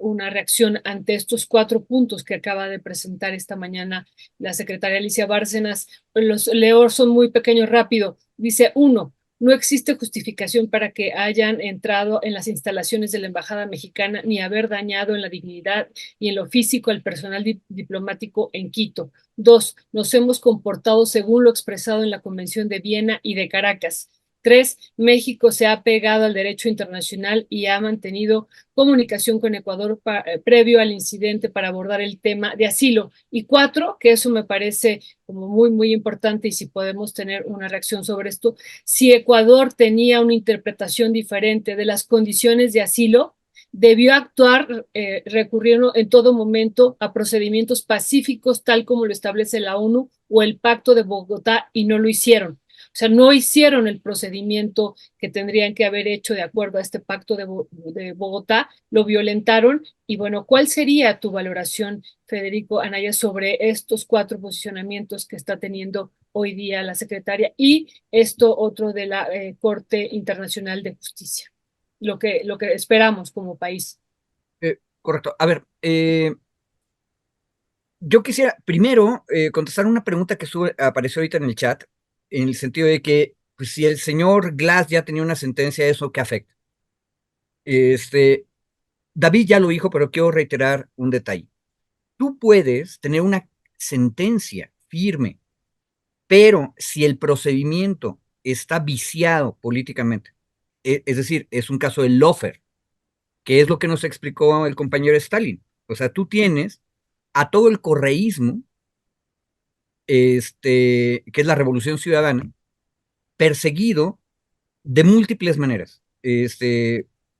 una reacción ante estos 4 puntos que acaba de presentar esta mañana la secretaria Alicia Bárcenas, los leo, son muy pequeños, rápido. Dice, 1, no existe justificación para que hayan entrado en las instalaciones de la Embajada Mexicana ni haber dañado en la dignidad y en lo físico al personal diplomático en Quito. 2, nos hemos comportado según lo expresado en la Convención de Viena y de Caracas. 3, México se ha pegado al derecho internacional y ha mantenido comunicación con Ecuador previo al incidente para abordar el tema de asilo. Y 4, que eso me parece como muy, muy importante y si podemos tener una reacción sobre esto, si Ecuador tenía una interpretación diferente de las condiciones de asilo, debió actuar recurriendo en todo momento a procedimientos pacíficos tal como lo establece la ONU o el Pacto de Bogotá y no lo hicieron. O sea, no hicieron el procedimiento que tendrían que haber hecho de acuerdo a este pacto de Bogotá, lo violentaron. Y bueno, ¿cuál sería tu valoración, Federico Anaya, sobre estos 4 posicionamientos que está teniendo hoy día la secretaria y esto otro de la Corte Internacional de Justicia? Lo que esperamos como país. Correcto. A ver, yo quisiera primero contestar una pregunta que apareció ahorita en el chat, en el sentido de que pues, si el señor Glass ya tenía una sentencia, ¿eso qué afecta? David ya lo dijo, pero quiero reiterar un detalle. Tú puedes tener una sentencia firme, pero si el procedimiento está viciado políticamente, es decir, es un caso de lawfare, que es lo que nos explicó el compañero Stalin. O sea, tú tienes a todo el correísmo, que es la Revolución Ciudadana, perseguido de múltiples maneras,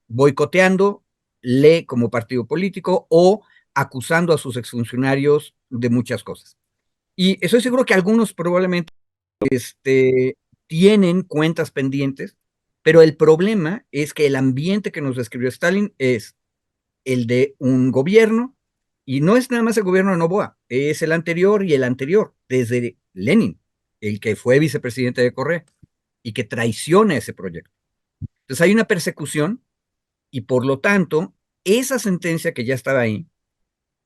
boicoteándole como partido político o acusando a sus exfuncionarios de muchas cosas. Y estoy seguro que algunos probablemente tienen cuentas pendientes, pero el problema es que el ambiente que nos describió Stalin es el de un gobierno, y no es nada más el gobierno de Noboa, es el anterior y el anterior, desde Lenin, el que fue vicepresidente de Correa, y que traiciona ese proyecto. Entonces hay una persecución, y por lo tanto, esa sentencia que ya estaba ahí,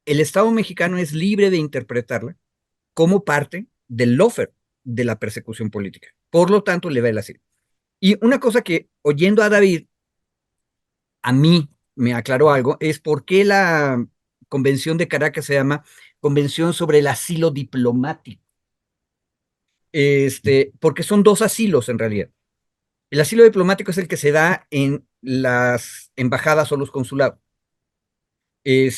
el Estado mexicano es libre de interpretarla como parte del lawfare de la persecución política. Por lo tanto, le va el asilo. Y una cosa que, oyendo a David, a mí me aclaró algo, es por qué la convención de Caracas se llama Convención sobre el Asilo Diplomático. Porque son dos asilos en realidad. El asilo diplomático es el que se da en las embajadas o los consulados. Y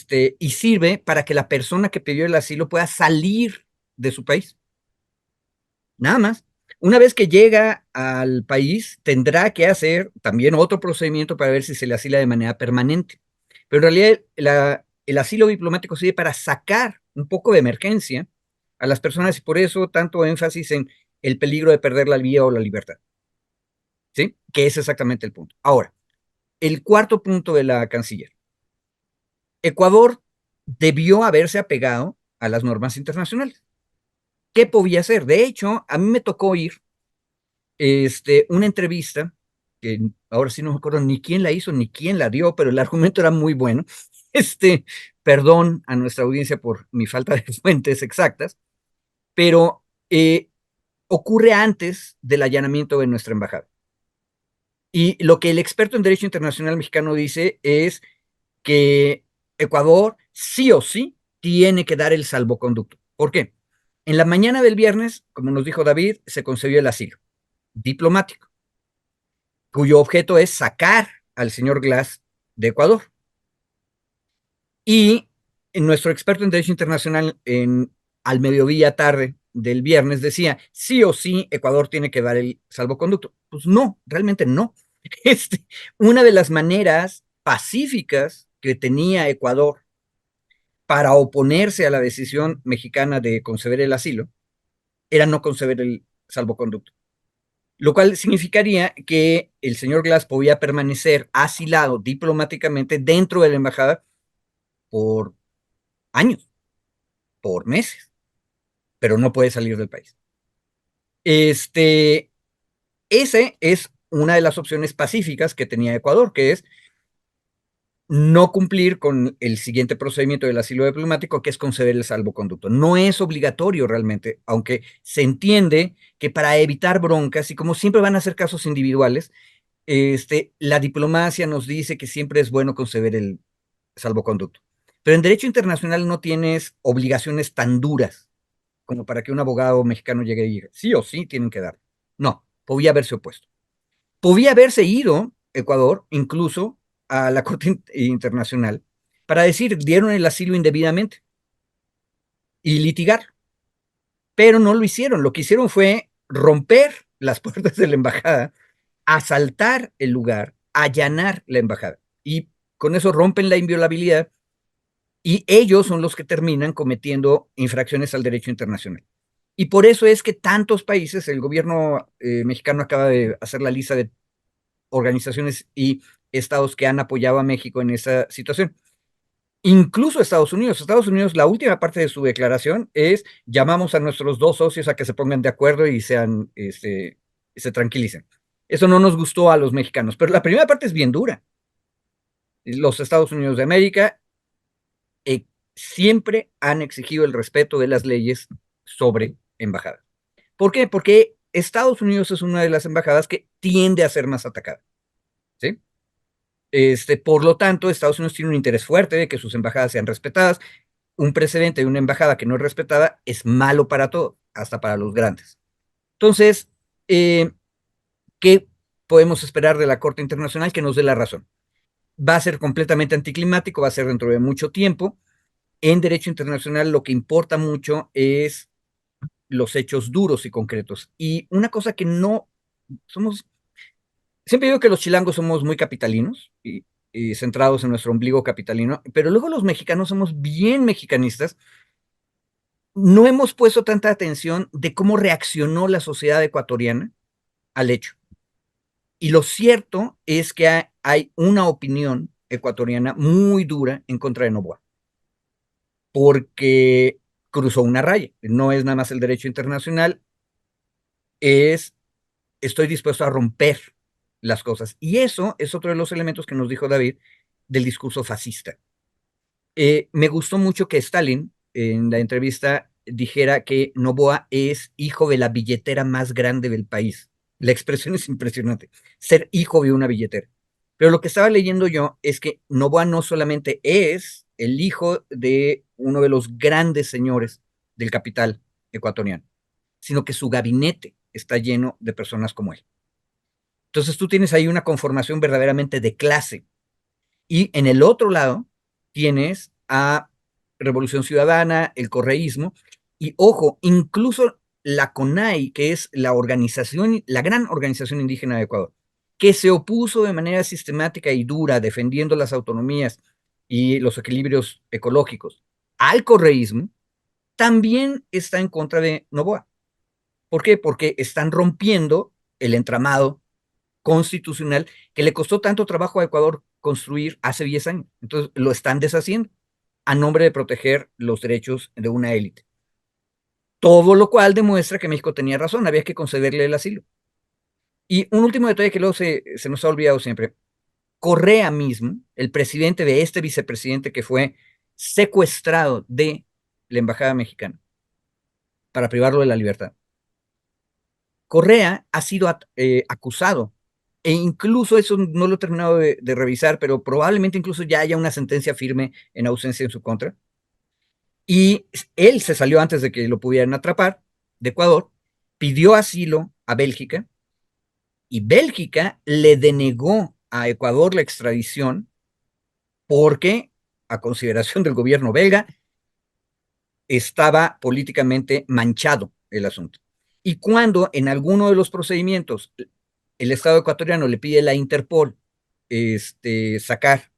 sirve para que la persona que pidió el asilo pueda salir de su país. Nada más. Una vez que llega al país, tendrá que hacer también otro procedimiento para ver si se le asila de manera permanente. Pero en realidad el asilo diplomático sirve para sacar un poco de emergencia a las personas y por eso tanto énfasis en el peligro de perder la vida o la libertad. ¿Sí? Que es exactamente el punto. Ahora, el cuarto punto de la canciller. Ecuador debió haberse apegado a las normas internacionales. ¿Qué podía hacer? De hecho, a mí me tocó ir una entrevista, que ahora sí no me acuerdo ni quién la hizo ni quién la dio, pero el argumento era muy bueno. Perdón a nuestra audiencia por mi falta de fuentes exactas, pero ocurre antes del allanamiento de nuestra embajada. Y lo que el experto en Derecho Internacional mexicano dice es que Ecuador sí o sí tiene que dar el salvoconducto. ¿Por qué? En la mañana del viernes, como nos dijo David, se concedió el asilo diplomático, cuyo objeto es sacar al señor Glass de Ecuador. Y nuestro experto en Derecho Internacional al mediodía tarde del viernes decía, sí o sí, Ecuador tiene que dar el salvoconducto. Pues no, realmente no. Una de las maneras pacíficas que tenía Ecuador para oponerse a la decisión mexicana de conceder el asilo era no conceder el salvoconducto, lo cual significaría que el señor Glass podía permanecer asilado diplomáticamente dentro de la embajada por años, por meses, pero no puede salir del país. Ese es una de las opciones pacíficas que tenía Ecuador, que es no cumplir con el siguiente procedimiento del asilo diplomático, que es conceder el salvoconducto. No es obligatorio realmente, aunque se entiende que para evitar broncas, y como siempre van a ser casos individuales, la diplomacia nos dice que siempre es bueno conceder el salvoconducto. Pero en derecho internacional no tienes obligaciones tan duras como para que un abogado mexicano llegue y diga, sí o sí tienen que dar. No, podía haberse opuesto. Podía haberse ido Ecuador incluso a la Corte Internacional para decir, dieron el asilo indebidamente y litigar, pero no lo hicieron. Lo que hicieron fue romper las puertas de la embajada, asaltar el lugar, allanar la embajada y con eso rompen la inviolabilidad y ellos son los que terminan cometiendo infracciones al derecho internacional. Y por eso es que tantos países, el gobierno mexicano acaba de hacer la lista de organizaciones y estados que han apoyado a México en esa situación. Incluso Estados Unidos. Estados Unidos, la última parte de su declaración es llamamos a nuestros dos socios a que se pongan de acuerdo y se tranquilicen. Eso no nos gustó a los mexicanos, pero la primera parte es bien dura. Los Estados Unidos de América siempre han exigido el respeto de las leyes sobre embajadas. ¿Por qué? Porque Estados Unidos es una de las embajadas que tiende a ser más atacada, ¿sí? Por lo tanto, Estados Unidos tiene un interés fuerte de que sus embajadas sean respetadas. Un precedente de una embajada que no es respetada es malo para todos, hasta para los grandes. Entonces, ¿qué podemos esperar de la Corte Internacional? Que nos dé la razón. Va a ser completamente anticlimático, va a ser dentro de mucho tiempo. En derecho internacional lo que importa mucho es los hechos duros y concretos. Y una cosa que no somos, siempre digo que los chilangos somos muy capitalinos y centrados en nuestro ombligo capitalino, pero luego los mexicanos somos bien mexicanistas. No hemos puesto tanta atención de cómo reaccionó la sociedad ecuatoriana al hecho. Y lo cierto es que hay una opinión ecuatoriana muy dura en contra de Noboa, porque cruzó una raya. No es nada más el derecho internacional, es estoy dispuesto a romper las cosas. Y eso es otro de los elementos que nos dijo David del discurso fascista. Me gustó mucho que Stalin en la entrevista dijera que Noboa es hijo de la billetera más grande del país. La expresión es impresionante, ser hijo de una billetera. Pero lo que estaba leyendo yo es que Noboa no solamente es el hijo de uno de los grandes señores del capital ecuatoriano, sino que su gabinete está lleno de personas como él. Entonces tú tienes ahí una conformación verdaderamente de clase. Y en el otro lado tienes a Revolución Ciudadana, el correísmo, y ojo, incluso la CONAI, que es la organización, la gran organización indígena de Ecuador, que se opuso de manera sistemática y dura, defendiendo las autonomías y los equilibrios ecológicos, al correísmo, también está en contra de Noboa. ¿Por qué? Porque están rompiendo el entramado constitucional que le costó tanto trabajo a Ecuador construir hace 10 años. Entonces lo están deshaciendo a nombre de proteger los derechos de una élite. Todo lo cual demuestra que México tenía razón, había que concederle el asilo. Y un último detalle que luego se nos ha olvidado siempre. Correa mismo, el presidente de este vicepresidente que fue secuestrado de la embajada mexicana para privarlo de la libertad. Correa ha sido acusado, e incluso eso no lo he terminado de revisar, pero probablemente incluso ya haya una sentencia firme en ausencia en su contra. Y él se salió antes de que lo pudieran atrapar de Ecuador, pidió asilo a Bélgica, y Bélgica le denegó a Ecuador la extradición porque, a consideración del gobierno belga, estaba políticamente manchado el asunto. Y cuando en alguno de los procedimientos el Estado ecuatoriano le pide a la Interpol sacar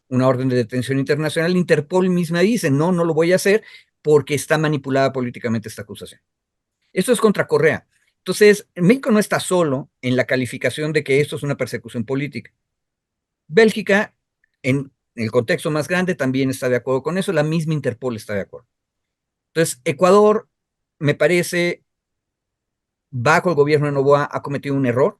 una orden de detención internacional, Interpol misma dice, no, no lo voy a hacer porque está manipulada políticamente esta acusación. Esto es contra Correa. Entonces, México no está solo en la calificación de que esto es una persecución política. Bélgica, en el contexto más grande, también está de acuerdo con eso, la misma Interpol está de acuerdo. Entonces, Ecuador, me parece, bajo el gobierno de Noboa, ha cometido un error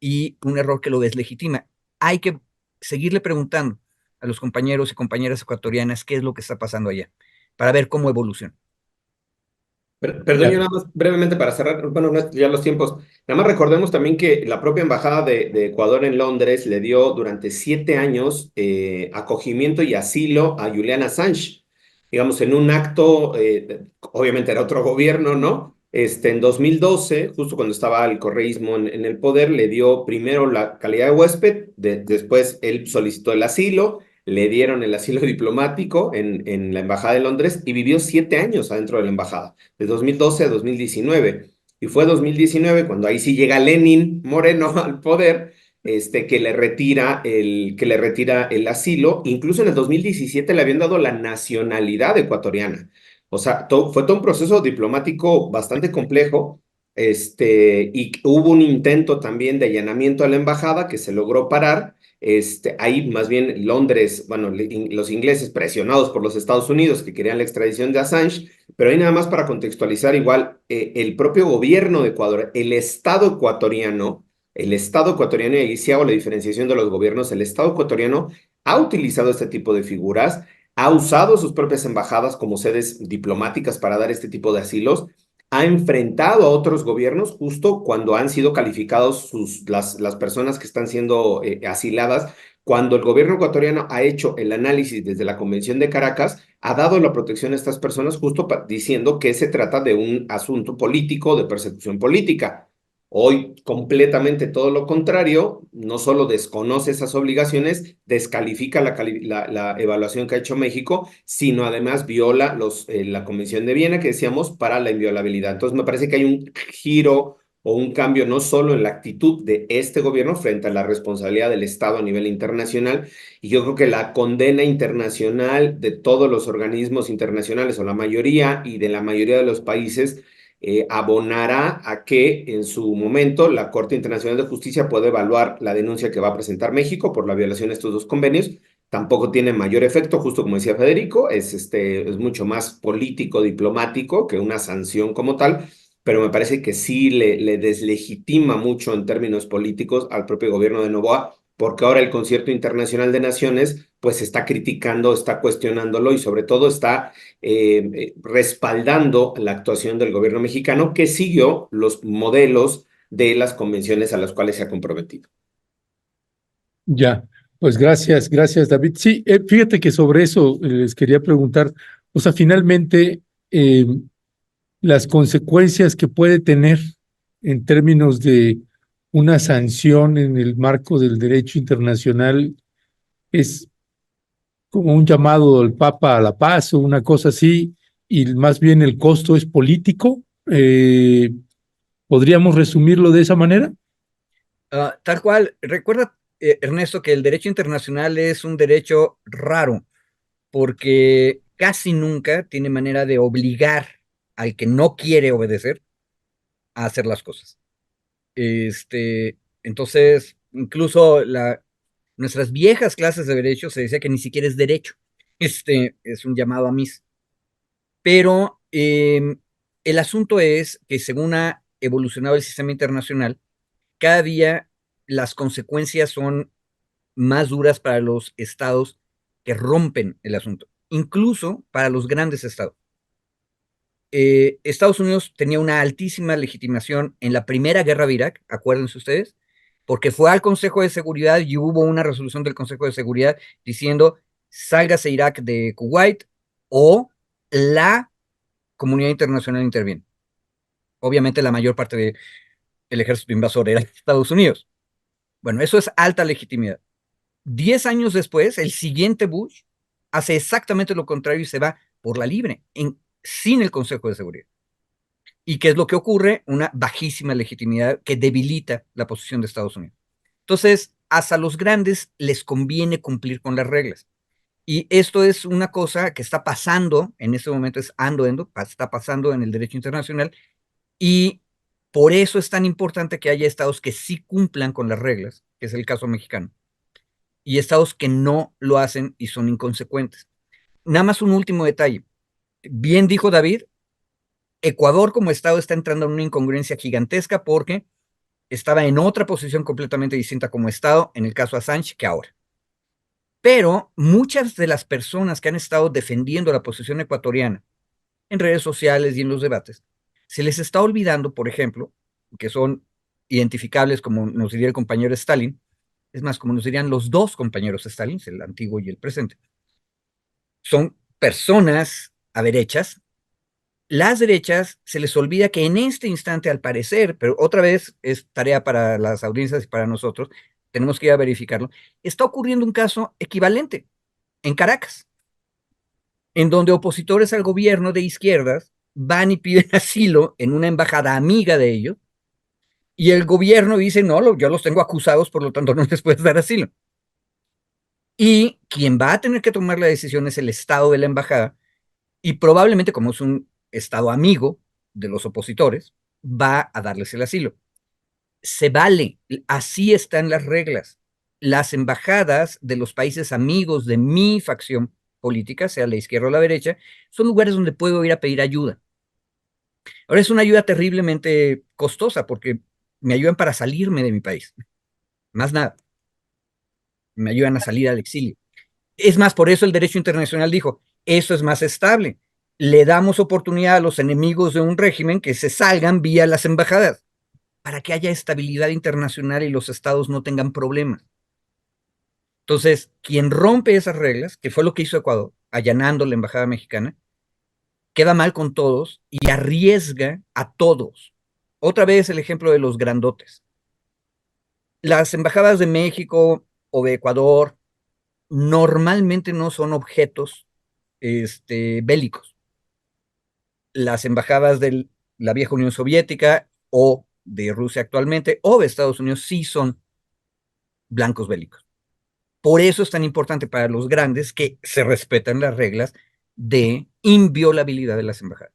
y un error que lo deslegitima. Hay que seguirle preguntando a los compañeros y compañeras ecuatorianas qué es lo que está pasando allá, para ver cómo evoluciona. Perdón, yo nada más brevemente para cerrar, bueno, ya los tiempos. Nada más recordemos también que la propia Embajada de Ecuador en Londres le dio durante 7 años acogimiento y asilo a Julian Assange. Digamos, en un acto, obviamente era otro gobierno, ¿no? En 2012, justo cuando estaba el correísmo en el poder, le dio primero la calidad de huésped, después él solicitó el asilo, le dieron el asilo diplomático en la Embajada de Londres y vivió 7 años adentro de la embajada de 2012 a 2019. Y fue 2019 cuando ahí sí llega Lenin Moreno al poder, que le retira el asilo. Incluso en el 2017 le habían dado la nacionalidad ecuatoriana. O sea, fue todo un proceso diplomático bastante complejo. Y hubo un intento también de allanamiento a la embajada que se logró parar. Ahí más bien Londres, bueno, los ingleses presionados por los Estados Unidos que querían la extradición de Assange, pero ahí nada más para contextualizar igual, el propio gobierno de Ecuador, el Estado ecuatoriano, y ahí sí hago la diferenciación de los gobiernos, el Estado ecuatoriano ha utilizado este tipo de figuras, ha usado sus propias embajadas como sedes diplomáticas para dar este tipo de asilos, ha enfrentado a otros gobiernos justo cuando han sido calificados las personas que están siendo asiladas. Cuando el gobierno ecuatoriano ha hecho el análisis desde la Convención de Caracas, ha dado la protección a estas personas justo diciendo que se trata de un asunto político, de persecución política. Hoy completamente todo lo contrario, no solo desconoce esas obligaciones, descalifica la evaluación que ha hecho México, sino además viola la Convención de Viena que decíamos para la inviolabilidad. Entonces me parece que hay un giro o un cambio no solo en la actitud de este gobierno frente a la responsabilidad del Estado a nivel internacional, y yo creo que la condena internacional de todos los organismos internacionales o la mayoría y de la mayoría de los países abonará a que en su momento la Corte Internacional de Justicia pueda evaluar la denuncia que va a presentar México por la violación de estos dos convenios. Tampoco tiene mayor efecto, justo como decía Federico, es mucho más político, diplomático que una sanción como tal, pero me parece que sí le deslegitima mucho en términos políticos al propio gobierno de Noboa, porque ahora el Concierto Internacional de Naciones pues está criticando, está cuestionándolo y sobre todo está respaldando la actuación del gobierno mexicano que siguió los modelos de las convenciones a las cuales se ha comprometido. Ya, pues gracias, David. Sí, fíjate que sobre eso les quería preguntar, o sea, finalmente las consecuencias que puede tener en términos de una sanción en el marco del derecho internacional es como un llamado al Papa a la paz o una cosa así, y más bien el costo es político. ¿Podríamos resumirlo de esa manera? Tal cual. Recuerda, Ernesto, que el derecho internacional es un derecho raro porque casi nunca tiene manera de obligar al que no quiere obedecer a hacer las cosas. Entonces, incluso nuestras viejas clases de derecho se decía que ni siquiera es derecho. Es un llamado a mis. Pero el asunto es que según ha evolucionado el sistema internacional, cada día las consecuencias son más duras para los estados que rompen el asunto, incluso para los grandes estados. Estados Unidos tenía una altísima legitimación en la primera guerra de Irak, acuérdense ustedes, porque fue al Consejo de Seguridad y hubo una resolución del Consejo de Seguridad diciendo sálgase Irak de Kuwait o la comunidad internacional interviene. Obviamente la mayor parte del ejército invasor era Estados Unidos. Bueno, eso es alta legitimidad. 10 años después, el siguiente Bush hace exactamente lo contrario y se va por la libre, sin el Consejo de Seguridad. ¿Y qué es lo que ocurre? Una bajísima legitimidad que debilita la posición de Estados Unidos. Entonces, hasta los grandes les conviene cumplir con las reglas. Y esto es una cosa que está pasando, en este momento es está pasando en el derecho internacional, y por eso es tan importante que haya estados que sí cumplan con las reglas, que es el caso mexicano, y estados que no lo hacen y son inconsecuentes. Nada más un último detalle. Bien dijo David, Ecuador como estado está entrando en una incongruencia gigantesca porque estaba en otra posición completamente distinta como estado, en el caso Assange, que ahora. Pero muchas de las personas que han estado defendiendo la posición ecuatoriana en redes sociales y en los debates, se les está olvidando, por ejemplo, que son identificables como nos diría el compañero Stalin, es más, como nos dirían los dos compañeros Stalin, el antiguo y el presente, son personas a derechas. Las derechas se les olvida que en este instante, al parecer, pero otra vez es tarea para las audiencias y para nosotros, tenemos que ir a verificarlo, está ocurriendo un caso equivalente en Caracas, en donde opositores al gobierno de izquierdas van y piden asilo en una embajada amiga de ellos, y el gobierno dice, no, yo los tengo acusados, por lo tanto no les puedes dar asilo. Y quien va a tener que tomar la decisión es el estado de la embajada, y probablemente como es un estado amigo de los opositores, va a darles el asilo. Se vale, así están las reglas. Las embajadas de los países amigos de mi facción política, sea la izquierda o la derecha, son lugares donde puedo ir a pedir ayuda. Ahora es una ayuda terriblemente costosa porque me ayudan para salirme de mi país. Más nada. Me ayudan a salir al exilio. Es más, por eso el derecho internacional dijo, eso es más estable. Le damos oportunidad a los enemigos de un régimen que se salgan vía las embajadas, para que haya estabilidad internacional y los estados no tengan problemas. Entonces, quien rompe esas reglas, que fue lo que hizo Ecuador, allanando la embajada mexicana, queda mal con todos y arriesga a todos. Otra vez el ejemplo de los grandotes. Las embajadas de México o de Ecuador normalmente no son objetos bélicos. Las embajadas de la vieja Unión Soviética o de Rusia actualmente o de Estados Unidos sí son blancos bélicos. Por eso es tan importante para los grandes que se respetan las reglas de inviolabilidad de las embajadas.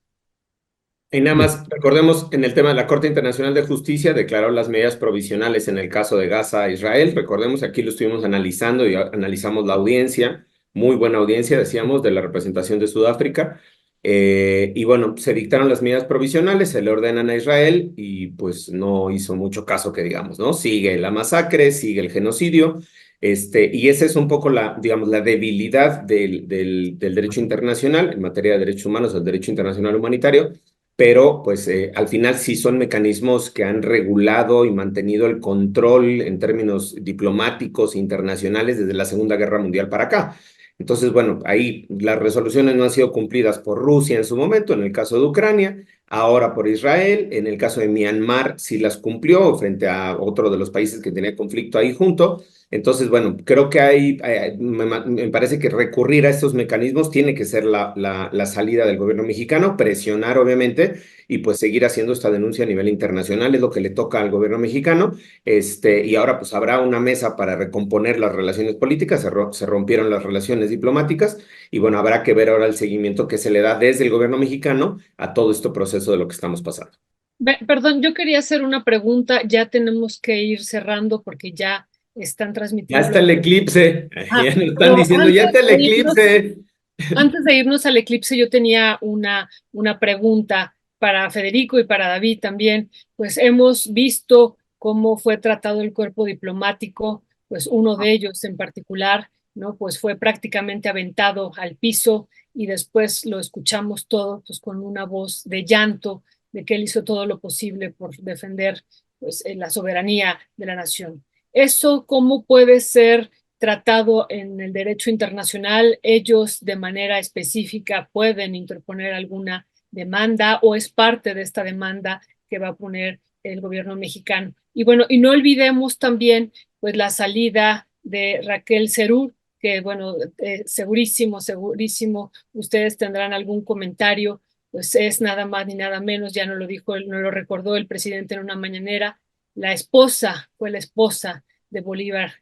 Y nada más, recordemos, en el tema de la Corte Internacional de Justicia declaró las medidas provisionales en el caso de Gaza a Israel. Recordemos, aquí lo estuvimos analizando y analizamos la audiencia, muy buena audiencia, decíamos, de la representación de Sudáfrica. Y bueno, se dictaron las medidas provisionales, se le ordenan a Israel y pues no hizo mucho caso que digamos, ¿no? Sigue la masacre, sigue el genocidio. Y esa es un poco la, digamos, la debilidad del derecho internacional en materia de derechos humanos, el derecho internacional humanitario, pero pues al final sí son mecanismos que han regulado y mantenido el control en términos diplomáticos internacionales desde la Segunda Guerra Mundial para acá. Entonces, bueno, ahí las resoluciones no han sido cumplidas por Rusia en su momento, en el caso de Ucrania, ahora por Israel, en el caso de Myanmar sí las cumplió frente a otro de los países que tenía conflicto ahí junto. Entonces, bueno, creo que me parece que recurrir a estos mecanismos tiene que ser la salida del gobierno mexicano, presionar obviamente y pues seguir haciendo esta denuncia a nivel internacional, es lo que le toca al gobierno mexicano. Y ahora pues habrá una mesa para recomponer las relaciones políticas, se rompieron las relaciones diplomáticas y bueno, habrá que ver ahora el seguimiento que se le da desde el gobierno mexicano a todo este proceso de lo que estamos pasando. Perdón, yo quería hacer una pregunta, ya tenemos que ir cerrando porque ya están Ya transmitiendo. está el eclipse, ya nos están Pero diciendo, ya está el eclipse. antes de irnos al eclipse, yo tenía una pregunta para Federico y para David también. Pues hemos visto cómo fue tratado el cuerpo diplomático, pues uno de ellos en particular, ¿no? Pues fue prácticamente aventado al piso y después lo escuchamos todo, pues con una voz de llanto de que él hizo todo lo posible por defender, pues, la soberanía de la nación. ¿Eso cómo puede ser tratado en el derecho internacional? ¿Ellos de manera específica pueden interponer alguna demanda o es parte de esta demanda que va a poner el gobierno mexicano? Y bueno, y no olvidemos también pues la salida de Raquel Serur, que bueno, segurísimo ustedes tendrán algún comentario, pues es nada más ni nada menos, ya no lo dijo, no lo recordó el presidente en una mañanera, fue la esposa de Bolívar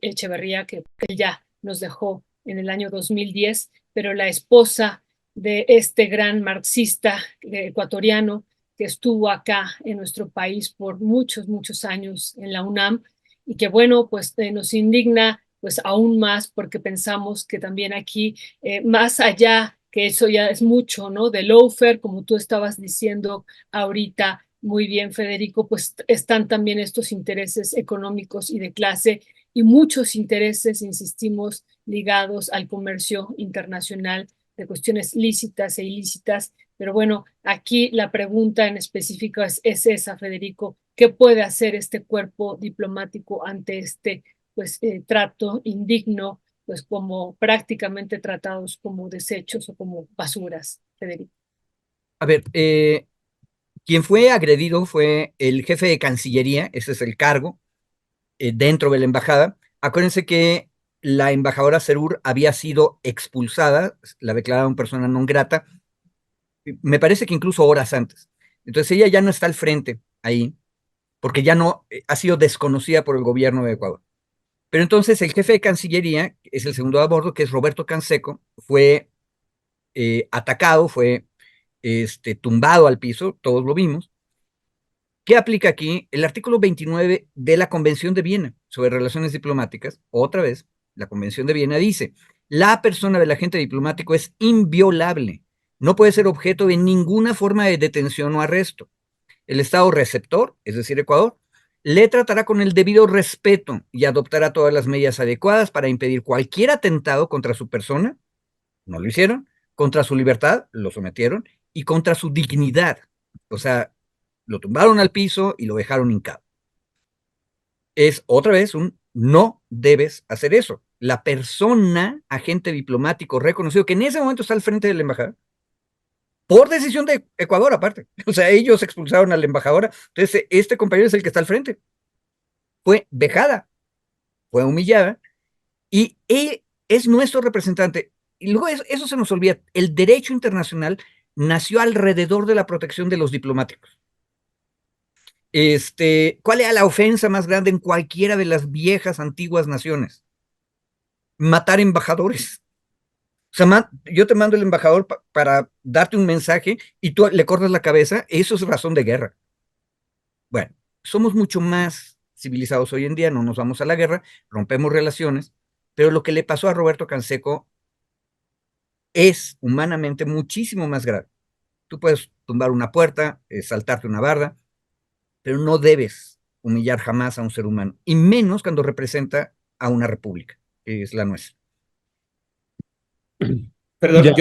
Echeverría, que él ya nos dejó en el año 2010, pero la esposa de este gran marxista ecuatoriano que estuvo acá en nuestro país por muchos años en la UNAM y que bueno, pues nos indigna pues aún más porque pensamos que también aquí, más allá, que eso ya es mucho, ¿no? De lawfare, como tú estabas diciendo ahorita, muy bien, Federico, pues están también estos intereses económicos y de clase y muchos intereses, insistimos, ligados al comercio internacional de cuestiones lícitas e ilícitas. Pero bueno, aquí la pregunta en específico es esa, Federico. ¿Qué puede hacer este cuerpo diplomático ante este pues, trato indigno, pues como prácticamente tratados como desechos o como basuras, Federico? A ver, quien fue agredido fue el jefe de Cancillería, ese es el cargo, dentro de la embajada. Acuérdense que la embajadora Serur había sido expulsada, la declararon persona non grata, me parece que incluso horas antes. Entonces ella ya no está al frente ahí, porque ya no ha sido desconocida por el gobierno de Ecuador. Pero entonces el jefe de Cancillería, es el segundo a bordo, que es Roberto Canseco, fue atacado, fue tumbado al piso, todos lo vimos. ¿Qué aplica aquí? El artículo 29 de la Convención de Viena sobre Relaciones Diplomáticas, otra vez, la Convención de Viena dice, la persona del agente diplomático es inviolable, no puede ser objeto de ninguna forma de detención o arresto. El Estado receptor, es decir, Ecuador, le tratará con el debido respeto y adoptará todas las medidas adecuadas para impedir cualquier atentado contra su persona, no lo hicieron, contra su libertad, lo sometieron, y contra su dignidad. O sea, lo tumbaron al piso y lo dejaron hincado. Es otra vez un no debes hacer eso. La persona, agente diplomático reconocido, que en ese momento está al frente de la embajada, por decisión de Ecuador aparte. O sea, ellos expulsaron a la embajadora. Entonces, este compañero es el que está al frente. Fue vejada, fue humillada, y él es nuestro representante. Y luego eso se nos olvida. El derecho internacional nació alrededor de la protección de los diplomáticos. ¿Cuál era la ofensa más grande en cualquiera de las viejas, antiguas naciones? Matar embajadores. O sea, yo te mando el embajador para darte un mensaje y tú le cortas la cabeza. Eso es razón de guerra. Bueno, somos mucho más civilizados hoy en día, no nos vamos a la guerra, rompemos relaciones, pero lo que le pasó a Roberto Canseco es humanamente muchísimo más grave. Tú puedes tumbar una puerta, saltarte una barda, pero no debes humillar jamás a un ser humano, y menos cuando representa a una república, que es la nuestra. Perdón, Ya,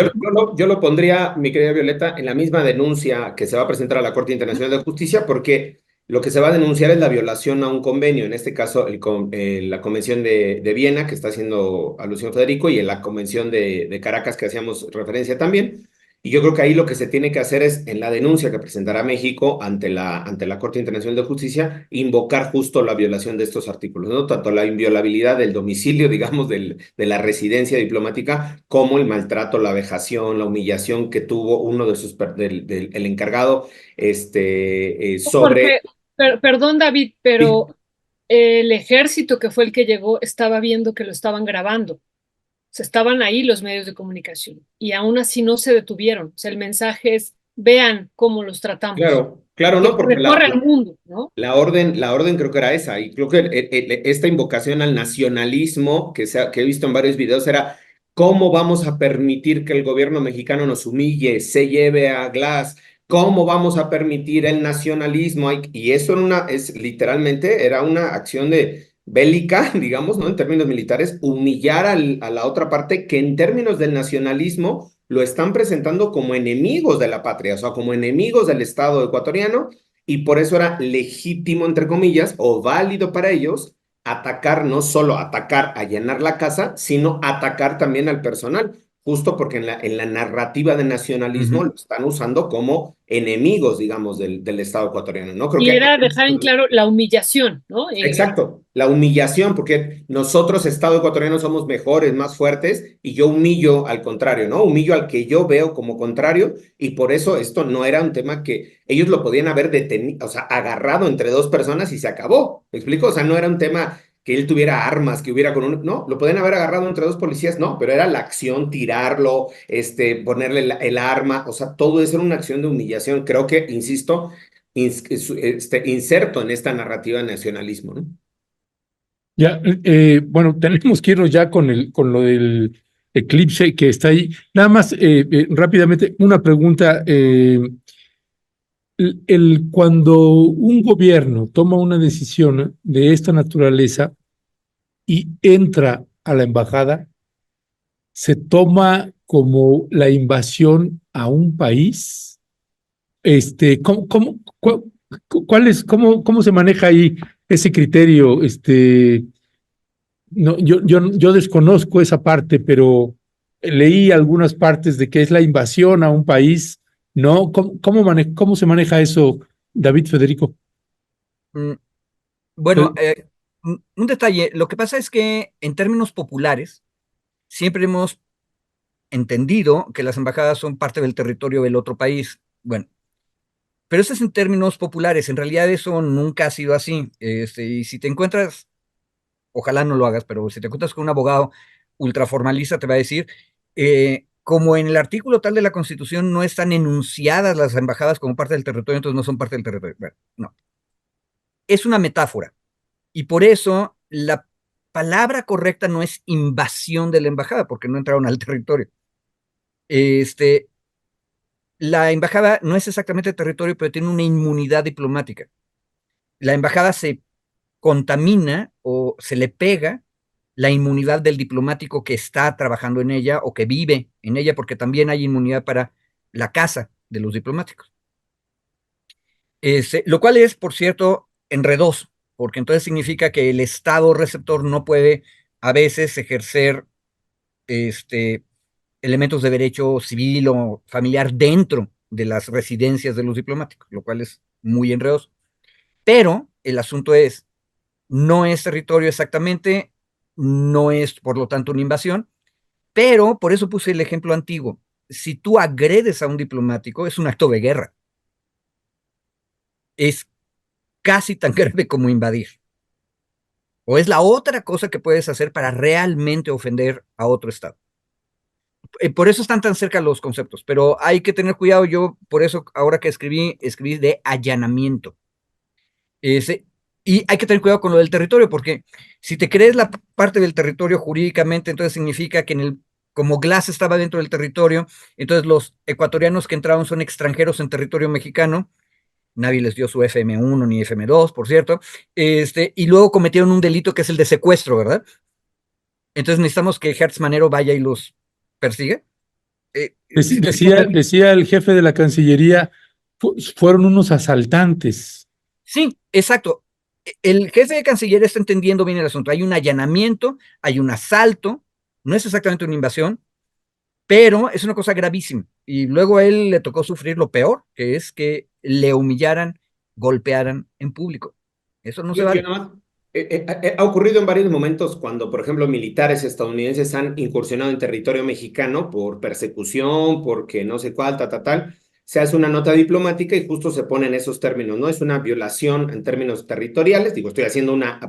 yo lo pondría, mi querida Violeta, en la misma denuncia que se va a presentar a la Corte Internacional de Justicia, porque lo que se va a denunciar es la violación a un convenio, en este caso la Convención de Viena, que está haciendo alusión Federico, y en la Convención de Caracas, que hacíamos referencia también. Y yo creo que ahí lo que se tiene que hacer es, en la denuncia que presentará México ante la Corte Internacional de Justicia, invocar justo la violación de estos artículos, ¿no? Tanto la inviolabilidad del domicilio, digamos, de la residencia diplomática, como el maltrato, la vejación, la humillación que tuvo uno de el encargado, sobre... Jorge, perdón, David, Sí, pero el ejército que fue el que llegó estaba viendo que lo estaban grabando. Se estaban ahí los medios de comunicación y aún así no se detuvieron. O sea, el mensaje es, vean cómo los tratamos. claro, claro, Y no, porque recorre el mundo, ¿no? la orden creo que era esa, y creo que esta invocación al nacionalismo que he visto en varios videos era cómo vamos a permitir que el gobierno mexicano nos humille, se lleve a Glass, cómo vamos a permitir el nacionalismo, y eso es literalmente era una acción de bélica, digamos, ¿no? En términos militares, humillar a la otra parte que en términos del nacionalismo lo están presentando como enemigos de la patria, o sea, como enemigos del Estado ecuatoriano, y por eso era legítimo, entre comillas, o válido para ellos atacar, no solo atacar, allanar la casa, sino atacar también al personal, justo porque en la narrativa de nacionalismo lo están usando como enemigos, digamos, del Estado ecuatoriano, ¿no? Creo Y que era dejar en claro la humillación, ¿no? exacto, la humillación, porque nosotros, Estado ecuatoriano, somos mejores, más fuertes, y yo humillo al contrario, ¿no? Humillo al que yo veo como contrario, y por eso esto no era un tema que ellos lo podían haber detenido, o sea, agarrado entre dos personas y se acabó, ¿me explico? O sea, no era un tema que él tuviera armas, que hubiera con un, no, lo podían haber agarrado entre dos policías, no, pero era la acción, tirarlo, ponerle el arma, o sea, todo eso era una acción de humillación, creo que, insisto, inserto en esta narrativa de nacionalismo, ¿no? ya, bueno, tenemos que irnos ya con lo del eclipse que está ahí. Nada más, rápidamente, una pregunta. Cuando un gobierno toma una decisión de esta naturaleza y entra a la embajada, se toma como la invasión a un país. ¿Cómo se maneja ahí ese criterio? No, yo desconozco esa parte, pero leí algunas partes de que es la invasión a un país, ¿no? ¿Cómo se maneja eso, David Federico? Mm, Bueno, Eh, un detalle, lo que pasa es que en términos populares siempre hemos entendido que las embajadas son parte del territorio del otro país. Bueno, pero eso es en términos populares, en realidad eso nunca ha sido así. Y si te encuentras, ojalá no lo hagas, pero si te encuentras con un abogado ultraformalista, te va a decir, como en el artículo tal de la Constitución no están enunciadas las embajadas como parte del territorio, entonces no son parte del territorio. Bueno, no, es una metáfora. Y por eso la palabra correcta no es invasión de la embajada, porque no entraron al territorio. Este, la embajada no es exactamente territorio, pero tiene una inmunidad diplomática. La embajada se contamina o se le pega la inmunidad del diplomático que está trabajando en ella o que vive en ella, porque también hay inmunidad para la casa de los diplomáticos. Lo cual es, por cierto, enredoso, porque entonces significa que el Estado receptor no puede a veces ejercer elementos de derecho civil o familiar dentro de las residencias de los diplomáticos, lo cual es muy enredoso. Pero el asunto es, no es territorio exactamente, no es por lo tanto una invasión, pero por eso puse el ejemplo antiguo. Si tú agredes a un diplomático, es un acto de guerra. Es casi tan grave como invadir. O es la otra cosa que puedes hacer para realmente ofender a otro Estado. Por eso están tan cerca los conceptos, pero hay que tener cuidado. Yo, por eso, ahora que escribí de allanamiento. Y hay que tener cuidado con lo del territorio, porque si te crees la parte del territorio jurídicamente, entonces significa que como Glass estaba dentro del territorio, entonces los ecuatorianos que entraron son extranjeros en territorio mexicano. Nadie les dio su FM1 ni FM2, por cierto. Y luego cometieron un delito que es el de secuestro, ¿verdad? Entonces necesitamos que Hertz Manero vaya y los persiga. Decía el jefe de la Cancillería, fueron unos asaltantes. Sí, exacto. El jefe de Cancillería está entendiendo bien el asunto. Hay un allanamiento, hay un asalto, no es exactamente una invasión, pero es una cosa gravísima. Y luego a él le tocó sufrir lo peor, que es que le humillaran, golpearan en público. Eso no se Yo vale. nada más, ha ocurrido en varios momentos cuando, por ejemplo, militares estadounidenses han incursionado en territorio mexicano por persecución, porque no sé cuál, tal. Se hace una nota diplomática y justo se ponen esos términos, ¿no? Es una violación en términos territoriales. Digo, estoy haciendo una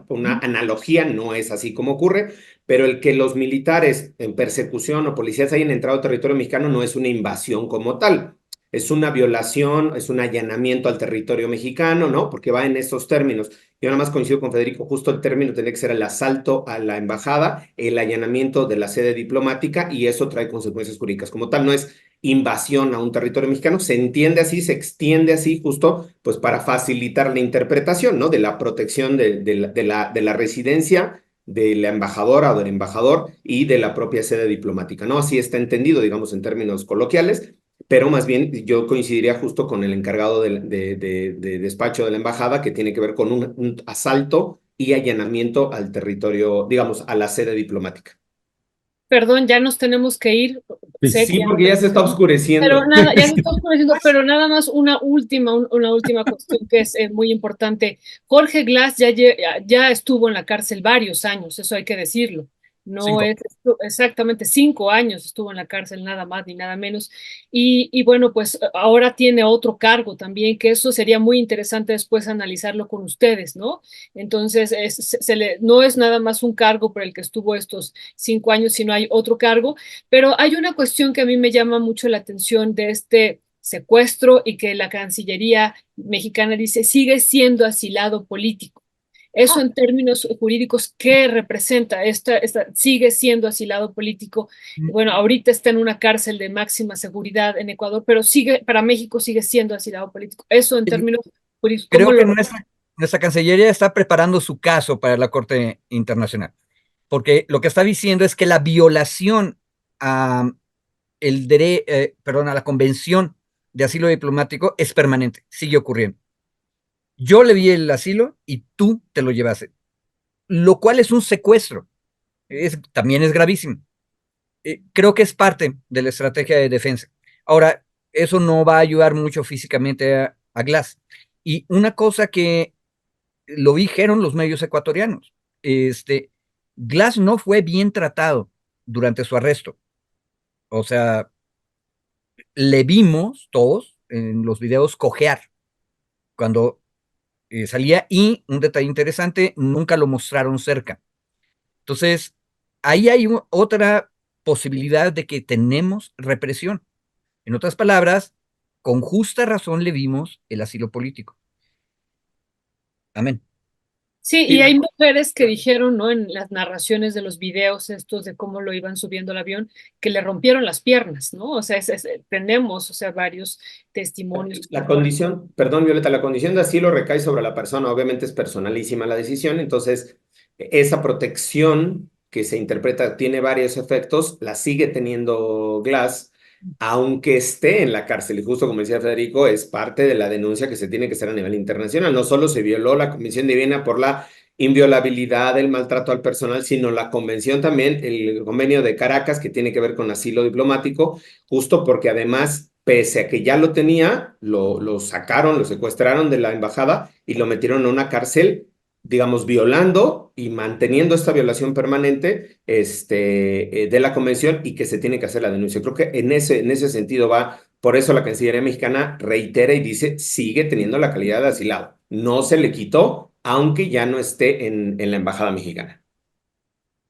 analogía, no es así como ocurre, pero el que los militares en persecución o policías hayan entrado a territorio mexicano no es una invasión como tal. Es una violación, es un allanamiento al territorio mexicano, ¿no? Porque va en esos términos. Yo nada más coincido con Federico, justo el término tendría que ser el asalto a la embajada, el allanamiento de la sede diplomática, y eso trae consecuencias jurídicas. Como tal, no es invasión a un territorio mexicano, se entiende así, se extiende así, justo pues para facilitar la interpretación, ¿no? De la protección de la residencia de la embajadora o del embajador y de la propia sede diplomática, ¿no? Así está entendido, digamos, en términos coloquiales, pero más bien yo coincidiría justo con el encargado de despacho de la embajada, que tiene que ver con un asalto y allanamiento al territorio, digamos, a la sede diplomática. Perdón, ya nos tenemos que ir. Sé que Sí, ya porque ya se está pero oscureciendo. nada, ya se está oscureciendo, pero nada más una última cuestión que es muy importante. Jorge Glass ya estuvo en la cárcel varios años, eso hay que decirlo. No 5. es exactamente 5 años estuvo en la cárcel, nada más ni nada menos. Y bueno, pues ahora tiene otro cargo también, que eso sería muy interesante después analizarlo con ustedes, ¿no? Entonces, no es nada más un cargo por el que estuvo estos 5 años, sino hay otro cargo. Pero hay una cuestión que a mí me llama mucho la atención de este secuestro y que la Cancillería mexicana dice sigue siendo asilado político. Eso en términos jurídicos, ¿qué representa? Sigue siendo asilado político. Y bueno, ahorita está en una cárcel de máxima seguridad en Ecuador, pero para México sigue siendo asilado político. Eso en términos jurídicos, ¿cómo Creo que lo... nuestra Cancillería está preparando su caso para la Corte Internacional, porque lo que está diciendo es que la violación a, a la Convención de Asilo Diplomático es permanente, sigue ocurriendo. Yo le di el asilo y tú te lo llevaste, lo cual es un secuestro. También es gravísimo. Creo que es parte de la estrategia de defensa. Ahora, eso no va a ayudar mucho físicamente a Glass. Y una cosa que lo dijeron los medios ecuatorianos, Glass no fue bien tratado durante su arresto. O sea, le vimos todos en los videos cojear cuando salía, y un detalle interesante, nunca lo mostraron cerca. Entonces, ahí hay otra posibilidad de que tenemos represión. En otras palabras, con justa razón le vimos el asilo político. Amén. Sí, Sí. y hay mujeres que dijeron, ¿no? En las narraciones de los videos estos de cómo lo iban subiendo al avión, que le rompieron las piernas, ¿no? O sea, tenemos, o sea, varios testimonios. La condición, perdón, Violeta, la condición de asilo recae sobre la persona, obviamente es personalísima la decisión, entonces esa protección que se interpreta tiene varios efectos, la sigue teniendo Glass, aunque esté en la cárcel, y justo como decía Federico, es parte de la denuncia que se tiene que hacer a nivel internacional. No solo se violó la Convención de Viena por la inviolabilidad del maltrato al personal, sino la convención también, el convenio de Caracas, que tiene que ver con asilo diplomático, justo porque además, pese a que ya lo tenía, lo sacaron, lo secuestraron de la embajada y lo metieron a una cárcel, digamos, violando y manteniendo esta violación permanente de la convención, y que se tiene que hacer la denuncia. Creo que en ese sentido va, por eso la Cancillería mexicana reitera y dice, sigue teniendo la calidad de asilado. No se le quitó, aunque ya no esté en la embajada mexicana.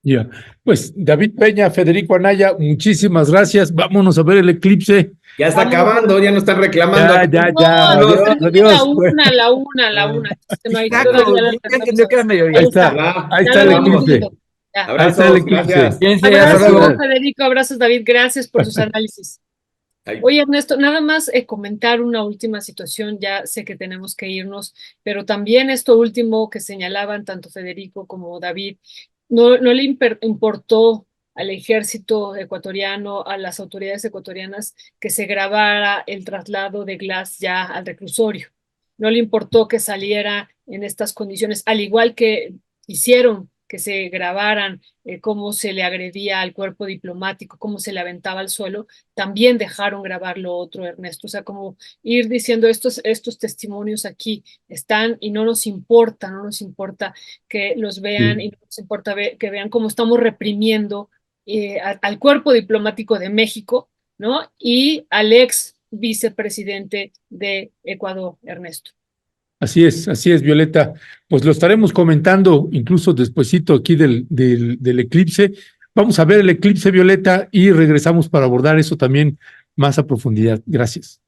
Ya. Pues David Peña, Federico Anaya, muchísimas gracias. Vámonos a ver el eclipse. Ya está Vamos. acabando, ya nos están reclamando. Ya. No, Adiós, a adiós. la una. No hay Exacto, duda, ya la ya alcanzamos entendió a que era ver. mediodía. Ahí está, Va, ahí Ya está lo el vamos eclipse. viendo. Ya. Ahí está el abrazos, eclipse. gracias. Fíjense, hasta Abrazos, luego. Federico, abrazos, David, gracias por sus análisis. Ahí. Oye, Ernesto, nada más comentar una última situación, ya sé que tenemos que irnos, pero también esto último que señalaban tanto Federico como David, no le importó al ejército ecuatoriano, a las autoridades ecuatorianas, que se grabara el traslado de Glass ya al reclusorio. No le importó que saliera en estas condiciones, al igual que hicieron que se grabaran cómo se le agredía al cuerpo diplomático, cómo se le aventaba al suelo. También dejaron grabar lo otro, Ernesto. O sea, como ir diciendo estos testimonios aquí están y no nos importa que los vean Sí. y no nos importa que vean cómo estamos reprimiendo al cuerpo diplomático de México, ¿no? Y al ex vicepresidente de Ecuador, Ernesto. Así es, Violeta. Pues lo estaremos comentando incluso despuesito aquí del eclipse. Vamos a ver el eclipse, Violeta, y regresamos para abordar eso también más a profundidad. Gracias.